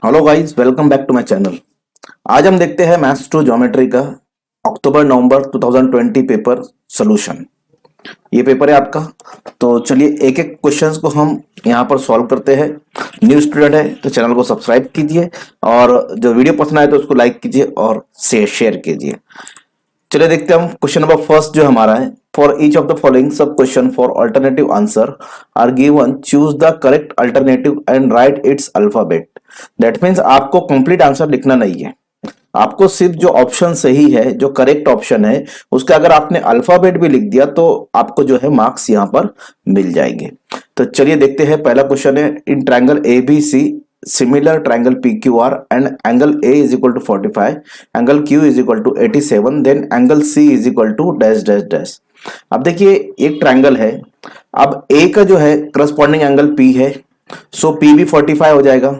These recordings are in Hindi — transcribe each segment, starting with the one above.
Hello guys, welcome back to my channel. आज हम देखते हैं मैथ्स टू ज्योमेट्री का अक्टूबर नवंबर 2020 पेपर सॉल्यूशन। ये पेपर है आपका। तो चलिए एक एक क्वेश्चंस को हम यहाँ पर सॉल्व करते हैं। न्यू स्टूडेंट है तो चैनल को सब्सक्राइब कीजिए और जो वीडियो पसंद आए तो उसको लाइक कीजिए और शेयर कीजिए। चलिए देखते हैं हम क्वेश्चन नंबर फर्स्ट जो हमारा है। For each of the following sub question four alternative answer are given, choose the correct alternative and write its alphabet. That means आपको कंप्लीट आंसर लिखना नहीं है, आपको सिर्फ जो ऑप्शन सही है, जो करेक्ट ऑप्शन है, उसका अगर आपने अल्फाबेट भी लिख दिया तो आपको जो है मार्क्स यहां पर मिल जाएंगे। तो चलिए देखते हैं। पहला क्वेश्चन है, in triangle A B C similar triangle P Q R and angle A is equal to 45, angle Q is equal to 87, then angle C is equal to dash dash dash. अब देखिए एक ट्रायंगल है। अब ए का जो है करस्पॉन्डिंग एंगल पी है, सो पी भी 45 हो जाएगा।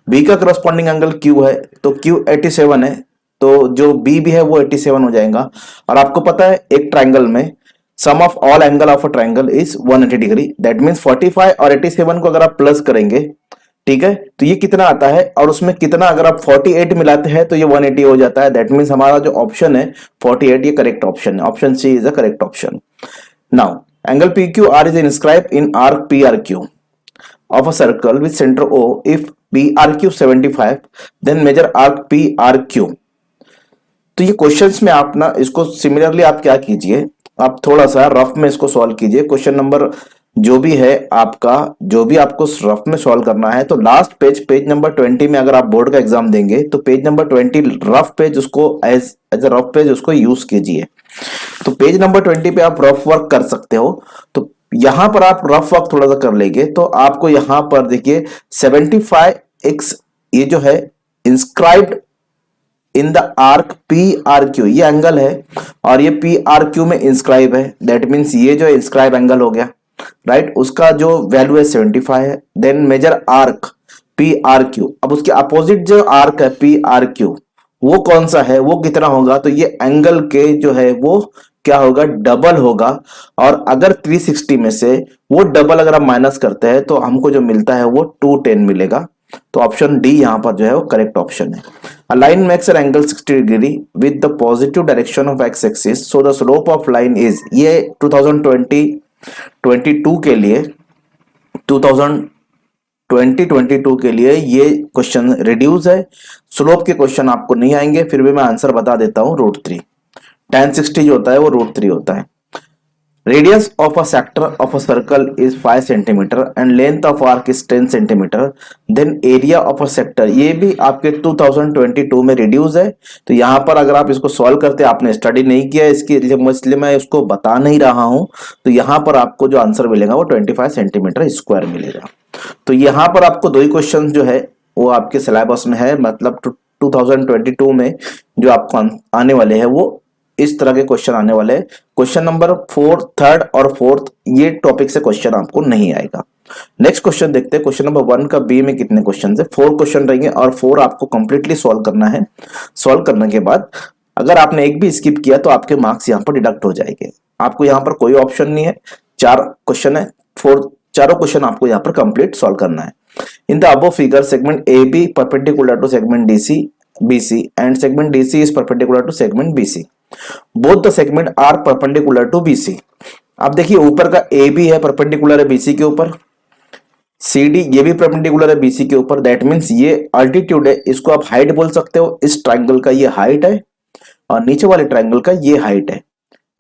बी का करस्पॉन्डिंग एंगल क्यू है तो क्यू 87 है, तो जो बी भी है वो 87 हो जाएगा। और आपको पता है एक ट्राइंगल में sum of all angle of a triangle is 180 degree. That means 45 और 87 को अगर आप प्लस करेंगे, ठीक है, तो ये कितना आता है, और उसमें कितना अगर आप 48 मिलाते हैं तो ये 180 हो जाता है। दैट मींस हमारा जो ऑप्शन है 48, ये करेक्ट ऑप्शन है। Option C is the correct option. Now angle P Q R is inscribe in arc P R Q of a circle with center O. If PRQ 75, then measure arc PRQ। तो ये क्वेश्चंस में आप ना इसको सिमिलरली आप क्या कीजिए, आप थोड़ा सा रफ में इसको सॉल्व कीजिए। क्वेश्चन नंबर जो भी है आपका, जो भी आपको रफ में सॉल्व करना है, तो लास्ट पेज नंबर 20 में अगर आप बोर्ड का एग्जाम देंगे तो पेज नंबर 20 रफ पेज उसको as as a rough page उसको यूज कीजिए। तो पेज नंबर 20 पे आप रफ वर्क कर सकते हो। तो यहां पर आप रफ वर्क थोड़ा सा कर लेंगे तो आपको यहां पर देखिए 75x ये जो है inscribed in the arc P R Q, ये एंगल है और ये पी आर क्यू में इंस्क्राइब है। दैट मीन्स ये जो इंस्क्राइब एंगल हो गया, राइट, उसका जो वैल्यू है 75 है। Then major arc P R Q, अब उसके अपोजिट जो आर्क है पी आर क्यू वो कौन सा है, वो कितना होगा, तो ये एंगल के जो है वो क्या होगा, डबल होगा। और अगर 360 में से वो डबल अगर हम माइनस करते हैं तो हमको जो मिलता है वो 210 मिलेगा। तो ऑप्शन डी यहां पर जो है वो करेक्ट ऑप्शन है। A line makes an angle 60 degree with the positive direction of x axis, so the slope of line is, ये 2022 के लिए 2022 के लिए ये क्वेश्चन रिड्यूस है। स्लोप के क्वेश्चन आपको नहीं आएंगे, फिर भी मैं आंसर बता देता हूं। √3 tan 60 जो होता है वो √3 होता है। Radius of a sector of a circle is 5 centimeter and length of arc is 10 centimeter. Then area of a sector, ये भी आपके 2022 में रिड्यूस है। तो यहाँ पर अगर आप इसको सॉल्व करते हैं, आपने स्टडी नहीं किया इसकी, इसलिए मैं इसको बता नहीं रहा हूँ। तो यहाँ पर आपको जो आंसर मिलेगा वो 25 सेंटीमीटर स्क्वायर मिलेगा। तो यहाँ पर आपको दो ही क्वेश्चन जो है वो आपके सिलेबस में है, मतलब 2022 में जो आपको आने वाले हैं वो इस तरह के क्वेश्चन आने वाले हैं। क्वेश्चन नंबर 4, 3rd और 4th ये टॉपिक से क्वेश्चन आपको नहीं आएगा। नेक्स्ट क्वेश्चन देखते हैं। क्वेश्चन नंबर 1 का बी में कितने क्वेश्चन है, 4 क्वेश्चन रहेंगे और 4 आपको कंप्लीटली सॉल्व करना है। सॉल्व करने के बाद अगर आपने एक भी स्किप किया तो आपके मार्क्स यहाँ पर डिडक्ट हो जाएंगे। आपको यहाँ पर कोई ऑप्शन नहीं है, 4 क्वेश्चन है, 4 चारों क्वेश्चन आपको यहाँ पर कंप्लीट सॉल्व करना है। In the above figure segment A B perpendicular to segment D C B C and segment D C is perpendicular to segment B C. Both the segment are perpendicular to BC. अब देखिए ऊपर का ए बी है, परपेंडिकुलर है बीसी के ऊपर, सी डी ये भी परपेंडिकुलर है बीसी के ऊपर। दैट मींस ये अल्टीट्यूड है, इसको आप हाइट बोल सकते हो। इस ट्रायंगल का ये हाइट है और नीचे वाले ट्रायंगल का ये हाइट है।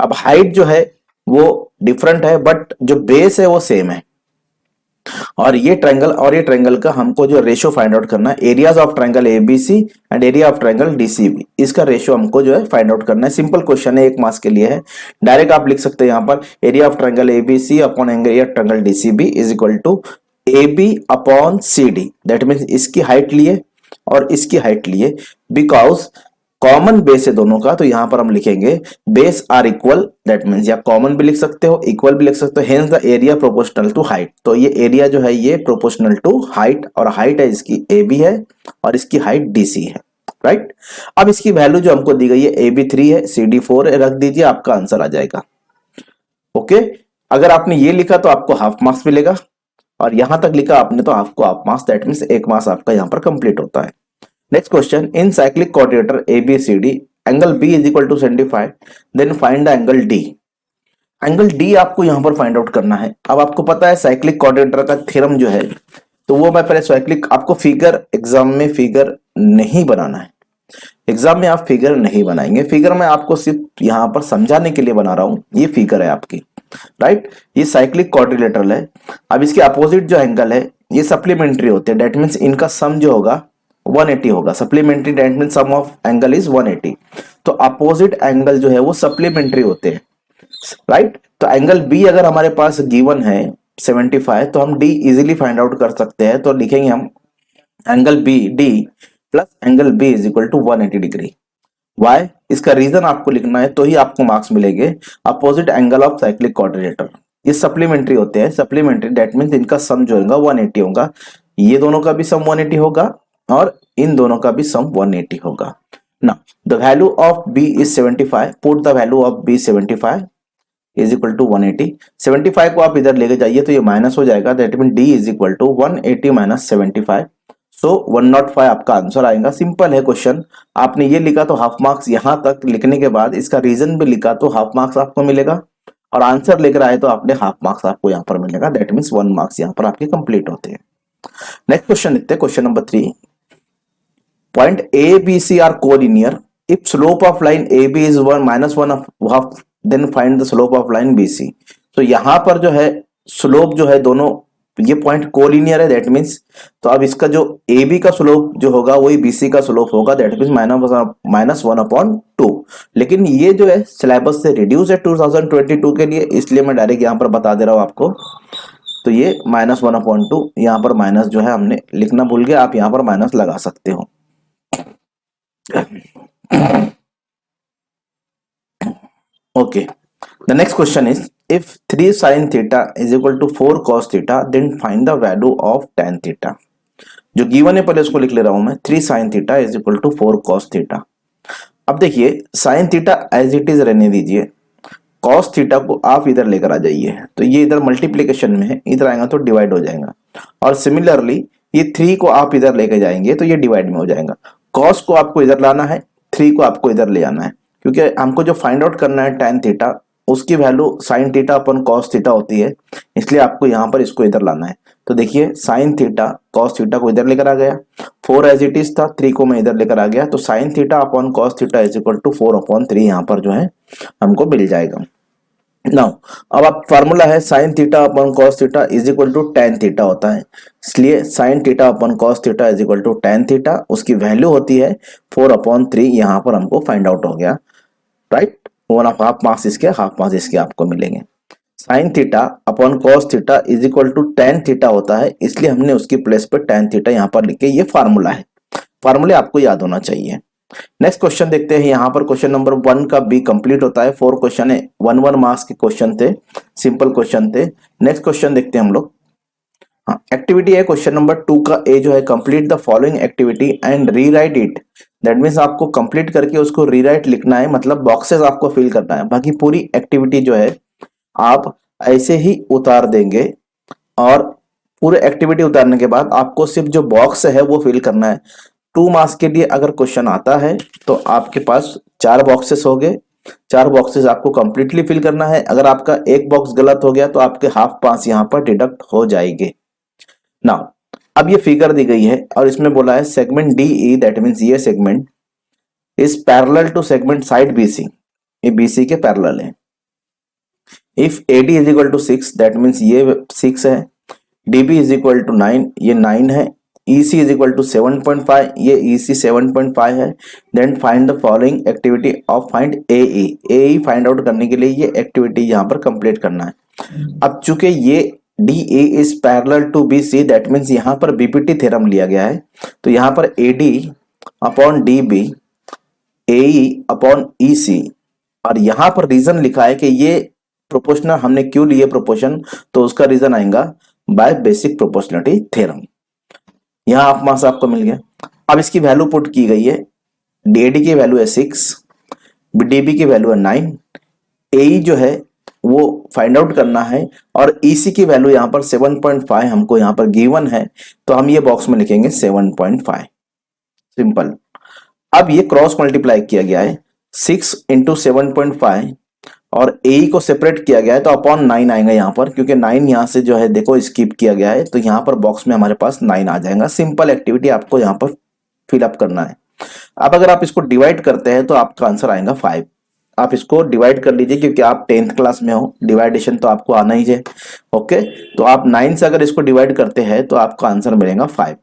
अब हाइट जो है वो डिफरेंट है बट जो बेस है वो सेम है। और ये ट्रायंगल का हमको जो रेशियो फाइंड आउट करना है, areas of triangle ABC and area of triangle DCB, इसका रेशियो हमको जो है फाइंड आउट करना है। सिंपल क्वेश्चन है, 1 मार्क्स के लिए है। डायरेक्ट आप लिख सकते हैं यहाँ पर area of triangle ABC upon area of triangle DCB is equal to AB upon CD। That means इसकी हाइट लिए और इसकी हाइट लिए, बिकॉज कॉमन बेस है दोनों का, तो यहां पर हम लिखेंगे base are equal. That means या कॉमन भी लिख सकते हो, इक्वल भी लिख सकते हो। Hence the area proportional to height, तो ये एरिया जो है ये प्रोपोर्शनल टू हाइट, और हाइट है इसकी AB है और इसकी हाइट DC है, राइट। अब इसकी वैल्यू जो हमको दी गई है AB 3 है, CD 4 है, रख दीजिए, आपका आंसर आ जाएगा। ओके, अगर आपने ये लिखा तो आपको हाफ मार्क्स मिलेगा, और यहां तक लिखा आपने तो आपको half marks, that means 1 marks आपका यहाँ पर कंप्लीट होता है। Next question, in cyclic quadrilateral ABCD angle B is equal to 75, then find the angle D। Angle D आपको यहाँ पर फाइंड आउट करना है। अब आपको पता है साइक्लिक क्वाड्रिलेटर का थ्योरम जो है, तो वो मैं पहले साइक्लिक, आपको फिगर एग्जाम में फिगर नहीं बनाना है, एग्जाम में आप फिगर नहीं बनाएंगे, फिगर मैं आपको सिर्फ यहाँ पर समझाने के लिए बना रहा हूं। ये फिगर है आपकी, राइट, ये साइक्लिक क्वाड्रिलेटरल है। अब इसके अपोजिट जो एंगल है ये सप्लीमेंट्री होते हैं, डेट मीन्स इनका सम जो होगा 180 होगा। Supplementary that means sum of angle is 180, तो अपोजिट एंगल जो है वो सप्लीमेंट्री होते हैं, राइट। तो एंगल बी अगर हमारे पास गिवन है 75, तो हम डी इजीली फाइंड आउट कर सकते हैं। तो लिखेंगे हम angle B D plus angle B is equal to 180 degree. Why, इसका रीजन आपको लिखना है तो ही आपको मार्क्स मिलेंगे। Opposite angle of cyclic quadrilateral, ये सप्लीमेंट्री होते हैं, सप्लीमेंट्री दैट मीन्स इनका सम जो होगा 180 होगा, ये दोनों का भी सम 180 होगा और इन दोनों का भी सम 180 होगा। Now the value of B is 75, put the value of B 75 is equal to 180। 75 को आप इधर लेके जाइए तो ये माइनस हो जाएगा, that mean D is equal to 180 minus 75, so 105 आपका आंसर आएगा। सिंपल है क्वेश्चन, आपने ये लिखा तो हाफ मार्क्स, यहां तक लिखने के बाद इसका रीजन भी लिखा तो हाफ मार्क्स आपको मिलेगा, और आंसर लिख रहा है तो आपने हाफ मार्क्स आपको यहाँ पर मिलेगा, दैट मीन्स 1 मार्क्स यहाँ पर आपके कंप्लीट होते हैं। नेक्स्ट क्वेश्चन लिखते हैं, question number 3, point A B C are collinear, if slope of line A B is 1 minus 1 half, then find the slope of line B C. तो यहां पर जो है स्लोप जो है दोनों, ये पॉइंट कोलिनियर है, दैट मीन्स, तो अब इसका जो ए बी का स्लोप जो होगा वही बी सी का स्लोप होगा, दैट मीन्स माइनस 1/2। लेकिन ये जो है सिलेबस से रिड्यूस है 2022 के लिए, इसलिए मैं डायरेक्ट यहाँ पर बता दे रहा हूँ आपको। तो ये -1/2, यहाँ पर माइनस जो है हमने लिखना भूल गया, आप यहाँ पर माइनस लगा सकते हो। Okay, the next question is, if 3 sin theta is equal to 4 cos theta, then find the value of tan theta। जो गिवन है पहले उसको लिख ले रहा हूं मैं, 3 sin theta is equal to 4 cos theta। अब देखिए sin theta as it is रहने दीजिए, cos theta को आप इधर लेकर आ जाइए, तो ये इधर मल्टीप्लीकेशन में है, इधर आएगा तो डिवाइड हो जाएगा, और सिमिलरली ये 3 को आप इधर लेकर जाएंगे तो ये डिवाइड में हो जाएगा। cos को आपको इधर लाना है, 3 को आपको इधर ले आना है, क्योंकि हमको जो फाइंड आउट करना है tan थीटा, उसकी वैल्यू sin थीटा अपन cos थीटा होती है, इसलिए आपको यहाँ पर इसको इधर लाना है। तो देखिए sin थीटा cos थीटा को इधर लेकर आ गया, 4 एज इट इज था, 3 को मैं इधर लेकर आ गया, तो sin theta upon cos theta is equal to 4/3 यहाँ पर जो है हमको मिल जाएगा। नाउ अब आप फार्मूला है sin theta upon cos theta is equal to tan theta होता है, इसलिए sin theta upon cos theta is equal to tan theta, उसकी वैल्यू होती है 4/3, यहाँ पर हमको फाइंड आउट हो गया, राइट। 1 हाफ मार्क्स इसके, हाफ मार्क्स इसके आपको मिलेंगे। sin theta upon cos theta is equal to tan theta होता है, इसलिए हमने उसकी प्लेस पे tan थीटा यहाँ पर लिखे, ये फार्मूला है, फार्मूले आपको याद होना चाहिए। नेक्स्ट क्वेश्चन देखते हैं, यहाँ पर क्वेश्चन नंबर 1 का बी कंप्लीट होता है, 4 क्वेश्चन है, 1 मार्क्स के क्वेश्चन थे, सिंपल क्वेश्चन थे। नेक्स्ट क्वेश्चन देखते हैं हम लोग, हाँ एक्टिविटी है क्वेश्चन नंबर 2 का ए जो है, complete the following activity and rewrite it, that means आपको कंप्लीट करके उसको रीराइट लिखना है, मतलब बॉक्सेस आपको फिल करना है, बाकी पूरी एक्टिविटी जो है आप ऐसे ही उतार देंगे, और पूरे एक्टिविटी उतारने के बाद आपको सिर्फ जो बॉक्स है वो फिल करना है। 2 मार्क्स के लिए अगर क्वेश्चन आता है तो आपके पास 4 बॉक्सेस हो गए, 4 बॉक्सेस आपको कंप्लीटली फिल करना है। अगर आपका एक बॉक्स गलत हो गया तो आपके हाफ पास यहाँ पर डिडक्ट हो जाएंगे। नाउ अब ये फिगर दी गई है और इसमें बोला है segment D E, that means ये segment is parallel to segment side BC, ये बीसी के पैरेलल है। If AD is equal to 6, that means ये 6 है, डीबी इज इक्वल टू 9, ये 9 है, EC इज इक्वल टू 7.5, ये EC 7.5 है। Then find the following activity of find AE, AE find out करने के लिए ये एक्टिविटी यहाँ पर कंप्लीट करना है। अब चूंकि ये DA is parallel to BC, that means यहाँ पर BPT थ्योरम लिया गया है, तो यहाँ पर AD upon DB, AE upon EC, और यहाँ पर रीजन लिखा है कि ये प्रोपोर्शनल हमने क्यों लिए प्रोपोर्शन, तो उसका रीजन आएगा बाय बेसिक प्रोपोर्शनलिटी थ्योरम। यहाँ आप मार्क्स आपको मिल गया। अब इसकी वैल्यू पुट की गई है, AD की वैल्यू है 6, DB की वैल्यू है 9, AE जो है वो फाइंड आउट करना है। और ईसी की वैल्यू यहाँ पर 7.5 हमको यहाँ पर गिवन है, तो हम ये बॉक्स में लिखेंगे 7.5। सिंपल। अब ये क्रॉस मल्टीप्लाई किया गया है 6 इंटू 7.5 और ए को सेपरेट किया गया है, तो अपॉन 9 आएगा यहाँ पर, क्योंकि 9 यहाँ से जो है देखो स्किप किया गया है, तो यहाँ पर बॉक्स में हमारे पास 9 आ जाएगा। सिंपल एक्टिविटी आपको यहाँ पर फिलअप करना है। अब अगर आप इसको डिवाइड करते हैं तो आपका आंसर आएगा 5। आप इसको डिवाइड कर लीजिए, क्योंकि आप 10th क्लास में हो, डिवाइडेशन तो आपको आना ही है। ओके, तो आप 9 से अगर इसको डिवाइड करते हैं तो आपका आंसर मिलेगा 5।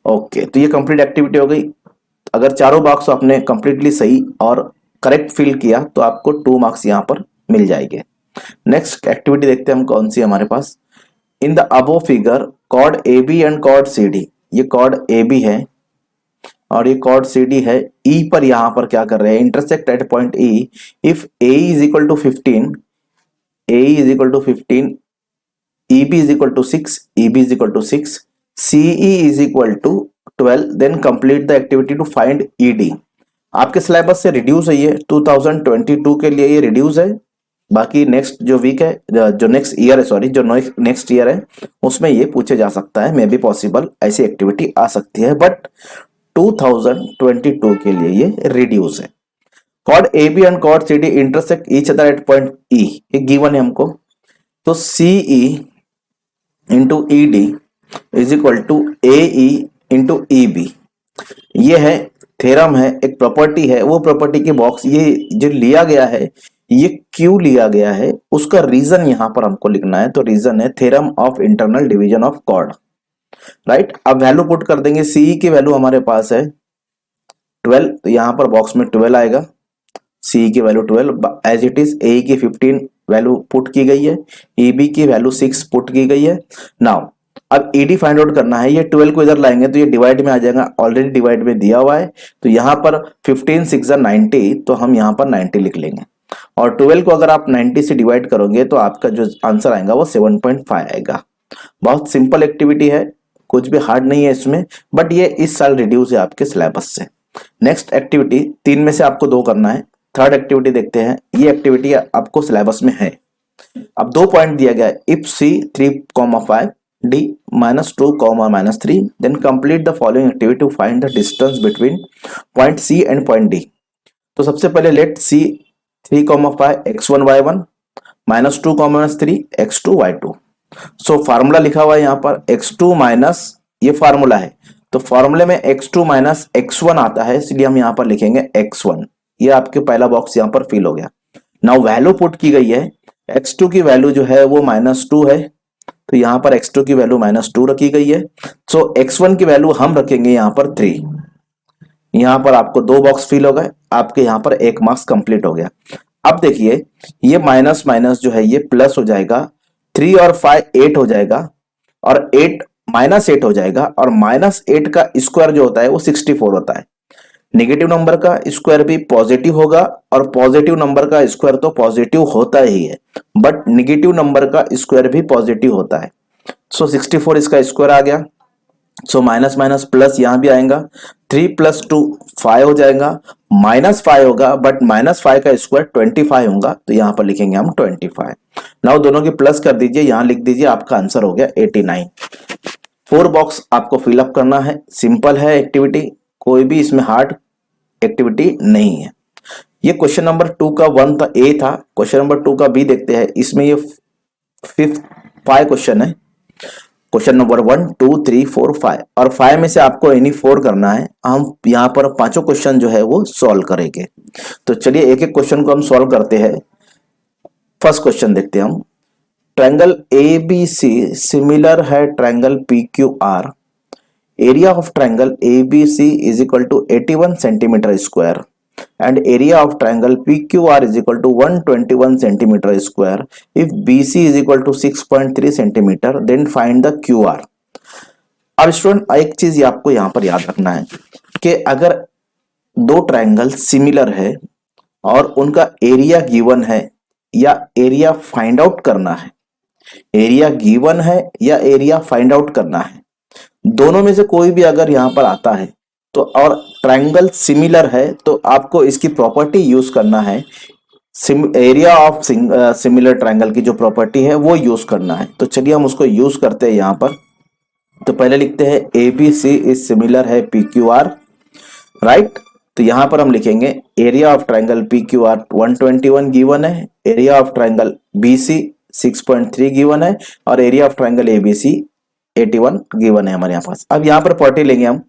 ओके, तो ये कंप्लीट एक्टिविटी हो गई। अगर चारों बॉक्स आपने कंप्लीटली सही और करेक्ट फिल किया तो आपको 2 मार्क्स यहाँ पर मिल जाएंगे। नेक्स्ट एक्टिविटी देखते हैं हम कौन सी हमारे पास। In the above figure chord A B and chord C D, ये कॉर्ड ए बी है और ये कॉर्ड सी डी है। ई पर यहाँ पर क्या कर रहे हैं, intersect at point E. If A is equal to 15, A is equal to 15, E B is equal to 6, E B is equal to 6, C E is equal to 12, then complete the activity to find E D. आपके सिलेबस से रिड्यूस है, ये 2022 के लिए ये रिड्यूस है। बाकी नेक्स्ट जो वीक है, जो नेक्स्ट ईयर है, सॉरी जो नेक्स्ट ईयर है, उसमें ये पूछे जा सकता है, मे बी पॉसिबल ऐसी एक्टिविटी आ सकती है, बट 2022 के लिए ये रिड्यूस है। Chord A B and chord C D intersect each other at point E, ये गिवन है हमको। तो C E into E D is equal to A E into E B, ये है थ्योरम है, एक प्रॉपर्टी है। वो प्रॉपर्टी के बॉक्स ये जो लिया गया है, ये क्यों लिया गया है, उसका रीजन यहां पर हमको लिखना है। तो रीजन है theorem of internal division of chord, right. अब वैल्यू पुट कर देंगे। सी की वैल्यू हमारे पास है 12, तो यहां पर बॉक्स में 12 आएगा। सी की वैल्यू 12 एज इट इज। ए की 15 वैल्यू पुट की गई है, ई बी की वैल्यू 6 पुट की गई है। नाउ अब ईडी फाइंड आउट करना है। ये 12 को इधर लाएंगे तो ये डिवाइड में आ जाएगा, ऑलरेडी डिवाइड में दिया हुआ है। तो यहाँ पर 15 6 90, तो हम यहाँ पर 90 लिख लेंगे। और 12 को अगर आप 90 से डिवाइड करोगे तो आपका जो आंसर आएगा वो 7.5 आएगा। बहुत सिंपल एक्टिविटी है, कुछ भी हार्ड नहीं है इसमें, बट ये इस साल रिड्यूस है आपके सिलेबस से। नेक्स्ट एक्टिविटी 3 में से आपको 2 करना है। थर्ड एक्टिविटी देखते हैं। ये एक्टिविटी आपको सिलेबस में है। अब 2 पॉइंट दिया गया है। If C 3,5 d -2, -3, then complete the following activity to find the distance between point C and point D। तो सबसे पहले let C 3,5 x1 y1 -2, -3 x2 y2। So formula लिखा हुआ है यहाँ पर x2 माइनस, ये फार्मूला है, तो फार्मूले में x2 माइनस x1 आता है, इसलिए हम यहाँ पर लिखेंगे x1। ये आपके पहला बॉक्स यहाँ पर फिल हो गया। नाउ वैल्यू पुट की गई है। x2 की वैल्यू जो है वो -2 है, तो यहाँ पर x2 की वैल्यू -2 रखी गई है। सो x1 की वैल्यू हम रखेंगे यहाँ पर 3। यहाँ पर आपको 2 बॉक्स फिल हो गए, आपके यहाँ पर 1 मार्क्स कंप्लीट हो गया। अब देखिए ये माइनस माइनस जो है ये प्लस हो जाएगा, 3 और 5 8 हो जाएगा, और 8 -8 हो जाएगा, और -8 का स्क्वायर जो होता है वो 64 होता है। नेगेटिव नंबर का स्क्वायर भी पॉजिटिव होगा, और पॉजिटिव नंबर का स्क्वायर तो पॉजिटिव होता ही है, बट नेगेटिव नंबर का स्क्वायर भी पॉजिटिव होता है। सो 64 इसका स्क्वायर आ गया। सो माइनस माइनस प्लस यहां भी आएगा, 3 + 2 5 हो जाएगा, -5 होगा, बट -5 का स्क्वायर 25 होगा, तो यहां पर लिखेंगे हम 25। नाउ दोनों की प्लस कर दीजिए, यहां लिख दीजिए, आपका आंसर हो गया 89। 4 बॉक्स आपको फिलअप करना है। सिंपल है एक्टिविटी, कोई भी इसमें हार्ड एक्टिविटी नहीं है। ये क्वेश्चन नंबर 2 का 1 था, ए था। क्वेश्चन नंबर 2 का बी देखते हैं। इसमें ये 5 क्वेश्चन है। क्वेश्चन नंबर 1 2 3 4 5, और 5 में से आपको एनी 4 करना है। हम यहाँ पर पांचों क्वेश्चन जो है वो सॉल्व करेंगे। तो चलिए एक एक क्वेश्चन को हम सॉल्व करते हैं। फर्स्ट क्वेश्चन देखते हैं हम। Triangle A B C similar है triangle P Q R. Area of triangle A B C is equal to 81 centimetre square and area of triangle PQR is equal to 121 centimeter square. If BC is equal to 6.3 centimeter, then find the QR। अब स्टूडेंट एक चीज ये आपको यहाँ पर याद रखना है कि अगर 2 ट्रायंगल सिमिलर है और उनका एरिया गिवन है या एरिया फाइंड आउट करना है, एरिया गिवन है या एरिया फाइंड आउट करना है, दोनों में से कोई भी अगर यहाँ पर आता है तो, और ट्रायंगल सिमिलर है, तो आपको इसकी प्रॉपर्टी यूज करना है। एरिया ऑफ सिमिलर ट्रायंगल की जो प्रॉपर्टी है वो यूज करना है। तो चलिए हम उसको यूज करते हैं यहाँ पर। तो पहले लिखते हैं A B C is similar है पी क्यू आर, राइट। तो यहां पर हम लिखेंगे area of triangle P Q R 121 given है, area of triangle B C 6.3 given है, और area of triangle A B C 81 given है हमारे यहाँ पास। अब यहाँ पर प्रॉपर्टी लेंगे हम।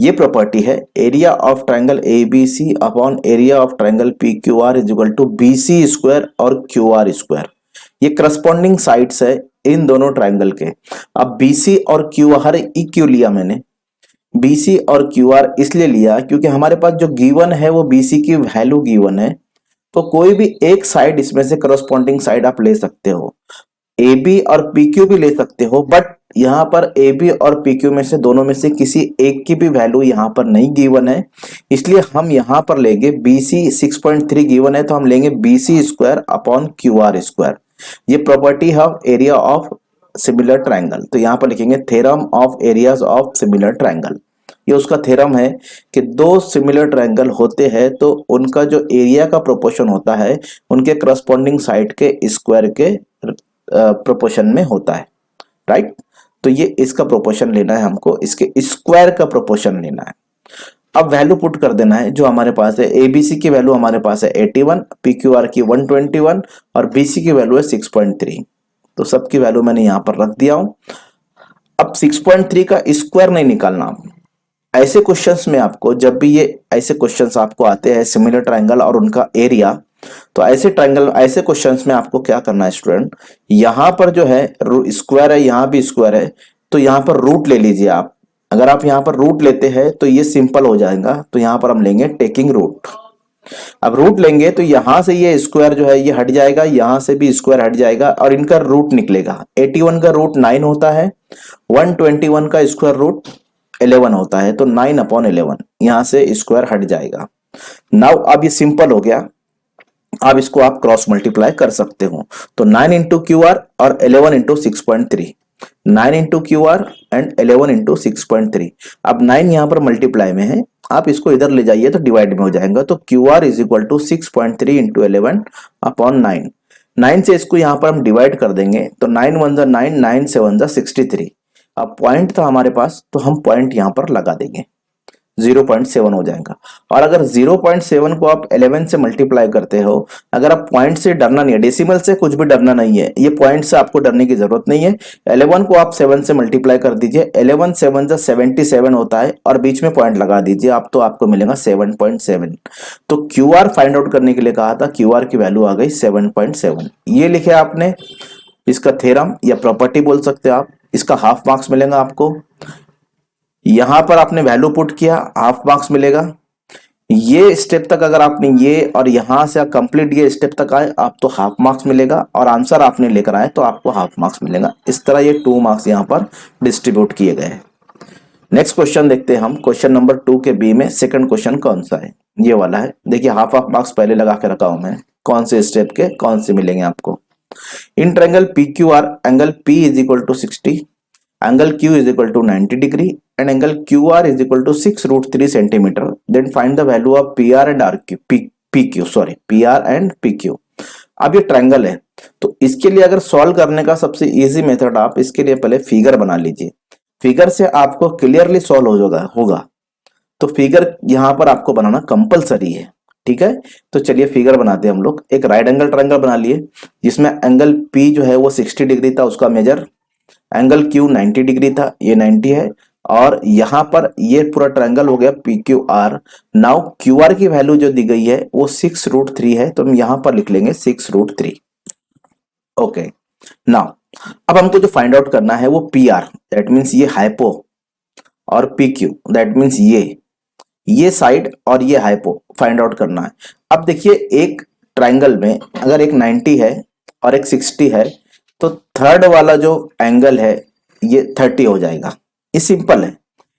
ये प्रॉपर्टी है area of triangle A B C upon area of triangle P Q R is equal to B C square और क्यू आर स्क्वायर। ये करस्पॉन्डिंग साइड्स है इन दोनों ट्रायंगल के। अब बी सी और क्यू आर क्यों लिया मैंने, BC और QR इसलिए लिया क्योंकि हमारे पास जो गिवन है वो BC की वैल्यू गिवन है। तो कोई भी एक साइड इसमें से करस्पॉन्डिंग साइड आप ले सकते हो, AB और PQ भी ले सकते हो, बट यहाँ पर AB और PQ में से दोनों में से किसी एक की भी वैल्यू यहाँ पर नहीं गिवन है, इसलिए हम यहाँ पर लेंगे BC 6.3 गिवन है तो हम लेंगे BC square upon QR square. ये प्रॉपर्टी है एरिया ऑफ सिमिलर ट्रायंगल। तो यहाँ पर लिखेंगे theorem of areas of similar triangle. ये उसका थ्योरम है कि दो सिमिलर ट्रायंगल होते हैं तो उनका जो एरिया का प्रोपोर्शन होता है उनके करस्पॉन्डिंग साइड के स्क्वायर के प्रोपोर्शन में होता है, राइट। तो ये इसका प्रोपोर्शन लेना है हमको, इसके स्क्वायर का प्रोपोर्शन लेना है। अब वैल्यू पुट कर देना है जो हमारे पास है। एबीसी की वैल्यू हमारे पास है 81, पीक्यूआर की 121 और बीसी की वैल्यू है 6.3। तो सबकी वैल्यू मैंने यहां पर रख दिया हूं। अब 6.3 का स्क्वायर नहीं निकालना। ऐसे क्वेश्चंस में आपको जब भी ये ऐसे क्वेश्चंस आपको आते हैं सिमिलर ट्रायंगल और उनका एरिया, तो ऐसे ट्रायंगल ऐसे क्वेश्चंस में आपको क्या करना है स्टूडेंट, यहां पर जो है स्क्वायर है, यहां भी स्क्वायर है, तो यहां पर रूट ले लीजिए आप। अगर आप यहां पर रूट लेते हैं तो ये सिंपल हो जाएगा। तो यहां पर हम लेंगे टेकिंग रूट। अब रूट लेंगे तो यहां से ये स्क्वायर जो है ये हट जाएगा, यहां से भी स्क्वायर हट जाएगा और इनका रूट निकलेगा। 81 का रूट 9 होता है, 121 का स्क्वायर रूट 11 होता है, तो 9/11 यहां से स्क्वायर हट जाएगा। नाउ अब ये सिंपल हो गया। अब इसको आप क्रॉस मल्टीप्लाई कर सकते हो। तो 9 इंटू क्यू आर और 11 into 6.3, 9 into Q R and 11 into 6.3। अब 9 यहां पर मल्टीप्लाई में है, आप इसको इधर ले जाइए तो डिवाइड में हो जाएगा। तो Q R is equal to 6.3 into 11 upon 9। 9 से इसको यहां पर हम डिवाइड कर देंगे तो 9 1 9, 9 7 63। अब पॉइंट था हमारे पास तो हम पॉइंट यहां पर लगा देंगे, 0.7 हो जाएगा। और अगर 0.7 को आप 11 से मल्टीप्लाई करते हो, अगर आप पॉइंट से डरना नहीं है, डेसिमल से कुछ भी डरना नहीं है, ये पॉइंट से आपको डरने की जरूरत नहीं है। 11 को आप 7 से मल्टीप्लाई कर दीजिए, 11 7 77 होता है और बीच में पॉइंट लगा दीजिए आप, तो आपको मिलेगा 7.7। तो क्यू आर फाइंड आउट करने के लिए कहा था, क्यू आर की वैल्यू आ गई 7.7। ये लिखे आपने, इसका थ्योरम या प्रॉपर्टी बोल सकते हो आप। इसका हाफ मार्क्स मिलेगा आपको। यहां पर आपने वैल्यू पुट किया, हाफ मार्क्स मिलेगा। ये स्टेप तक अगर आपने ये और यहां से कंप्लीट ये स्टेप तक आए आप तो हाफ मार्क्स मिलेगा, और आंसर आपने लेकर आए तो आपको हाफ मार्क्स मिलेगा। इस तरह ये 2 मार्क्स यहां पर डिस्ट्रीब्यूट किए गए हैं। नेक्स्ट क्वेश्चन देखते हैं हम। क्वेश्चन नंबर 2 के बी में सेकंड क्वेश्चन कौन सा है, ये वाला है। देखिए हाफ हाफ मार्क्स पहले लगा के रखा हूं मैं, कौन से स्टेप के कौन से मिलेंगे आपको। In triangle P Q R angle P is equal to 60, angle Q is equal to 90 degree and angle QR is equal to 6 root 3 centimeter. Then find the value of PR and RQ, PQ, sorry, PR and PQ. अब ये ट्रायंगल है तो इसके लिए अगर सॉल्व करने का सबसे इजी मेथड, आप इसके लिए पहले फिगर बना लीजिए। फिगर से आपको क्लियरली सॉल्व होगा। तो फिगर यहां पर आपको बनाना कंपलसरी है, ठीक है। तो चलिए फिगर बनाते हैं हम लोग। एक राइट एंगल ट्रायंगल बना लिए जिसमें एंगल P जो है वो 60 डिग्री था, उसका मेजर एंगल Q 90 डिग्री था, ये 90 है, और यहां पर ये पूरा ट्रायंगल हो गया PQR। नाउ QR की वैल्यू जो दी गई है वो 6 रूट 3 है, तो हम यहां पर लिख लेंगे 6 रूट 3। ओके, नाउ अब हमको जो फाइंड आउट करना है वो PR, दैट मीन्स ये हाइपो, और PQ दैट मीन्स ये साइड और ये हाइपो फाइंड आउट करना है। अब देखिए एक ट्रायंगल में अगर एक 90 है और एक 60 है तो थर्ड वाला जो एंगल है ये 30 हो जाएगा। ये सिंपल है,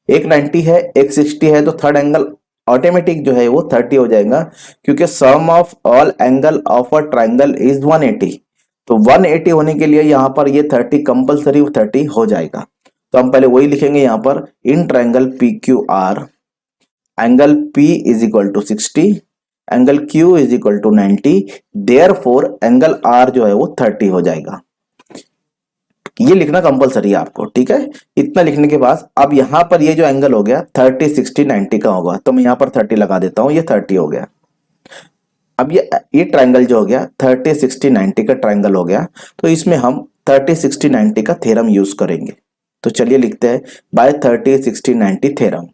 एक 90 है एक 60 है तो थर्ड एंगल ऑटोमेटिक जो है वो 30 हो जाएगा, क्योंकि sum of all angle of a triangle is 180। तो 180 होने के लिए यहाँ पर ये 30 कंपलसरी 30 हो जाएगा। तो हम पहले वही लिखेंगे यहाँ पर, in triangle PQR angle P is equal to 60 angle Q is equal to 90, therefore angle R जो है वो 30 हो जाएगा। ये लिखना कंपलसरी है आपको, ठीक है। इतना लिखने के बाद अब यहां पर ये जो एंगल हो गया 30 60 90 का होगा, तो मैं यहां पर 30 लगा देता हूं, ये 30 हो गया। अब ये ट्रायंगल जो हो गया 30 60 90 का ट्रायंगल हो गया, तो इसमें हम 30 60 90 का थ्योरम यूज करेंगे। तो चलिए लिखते हैं बाय 30 60 90 थ्योरम।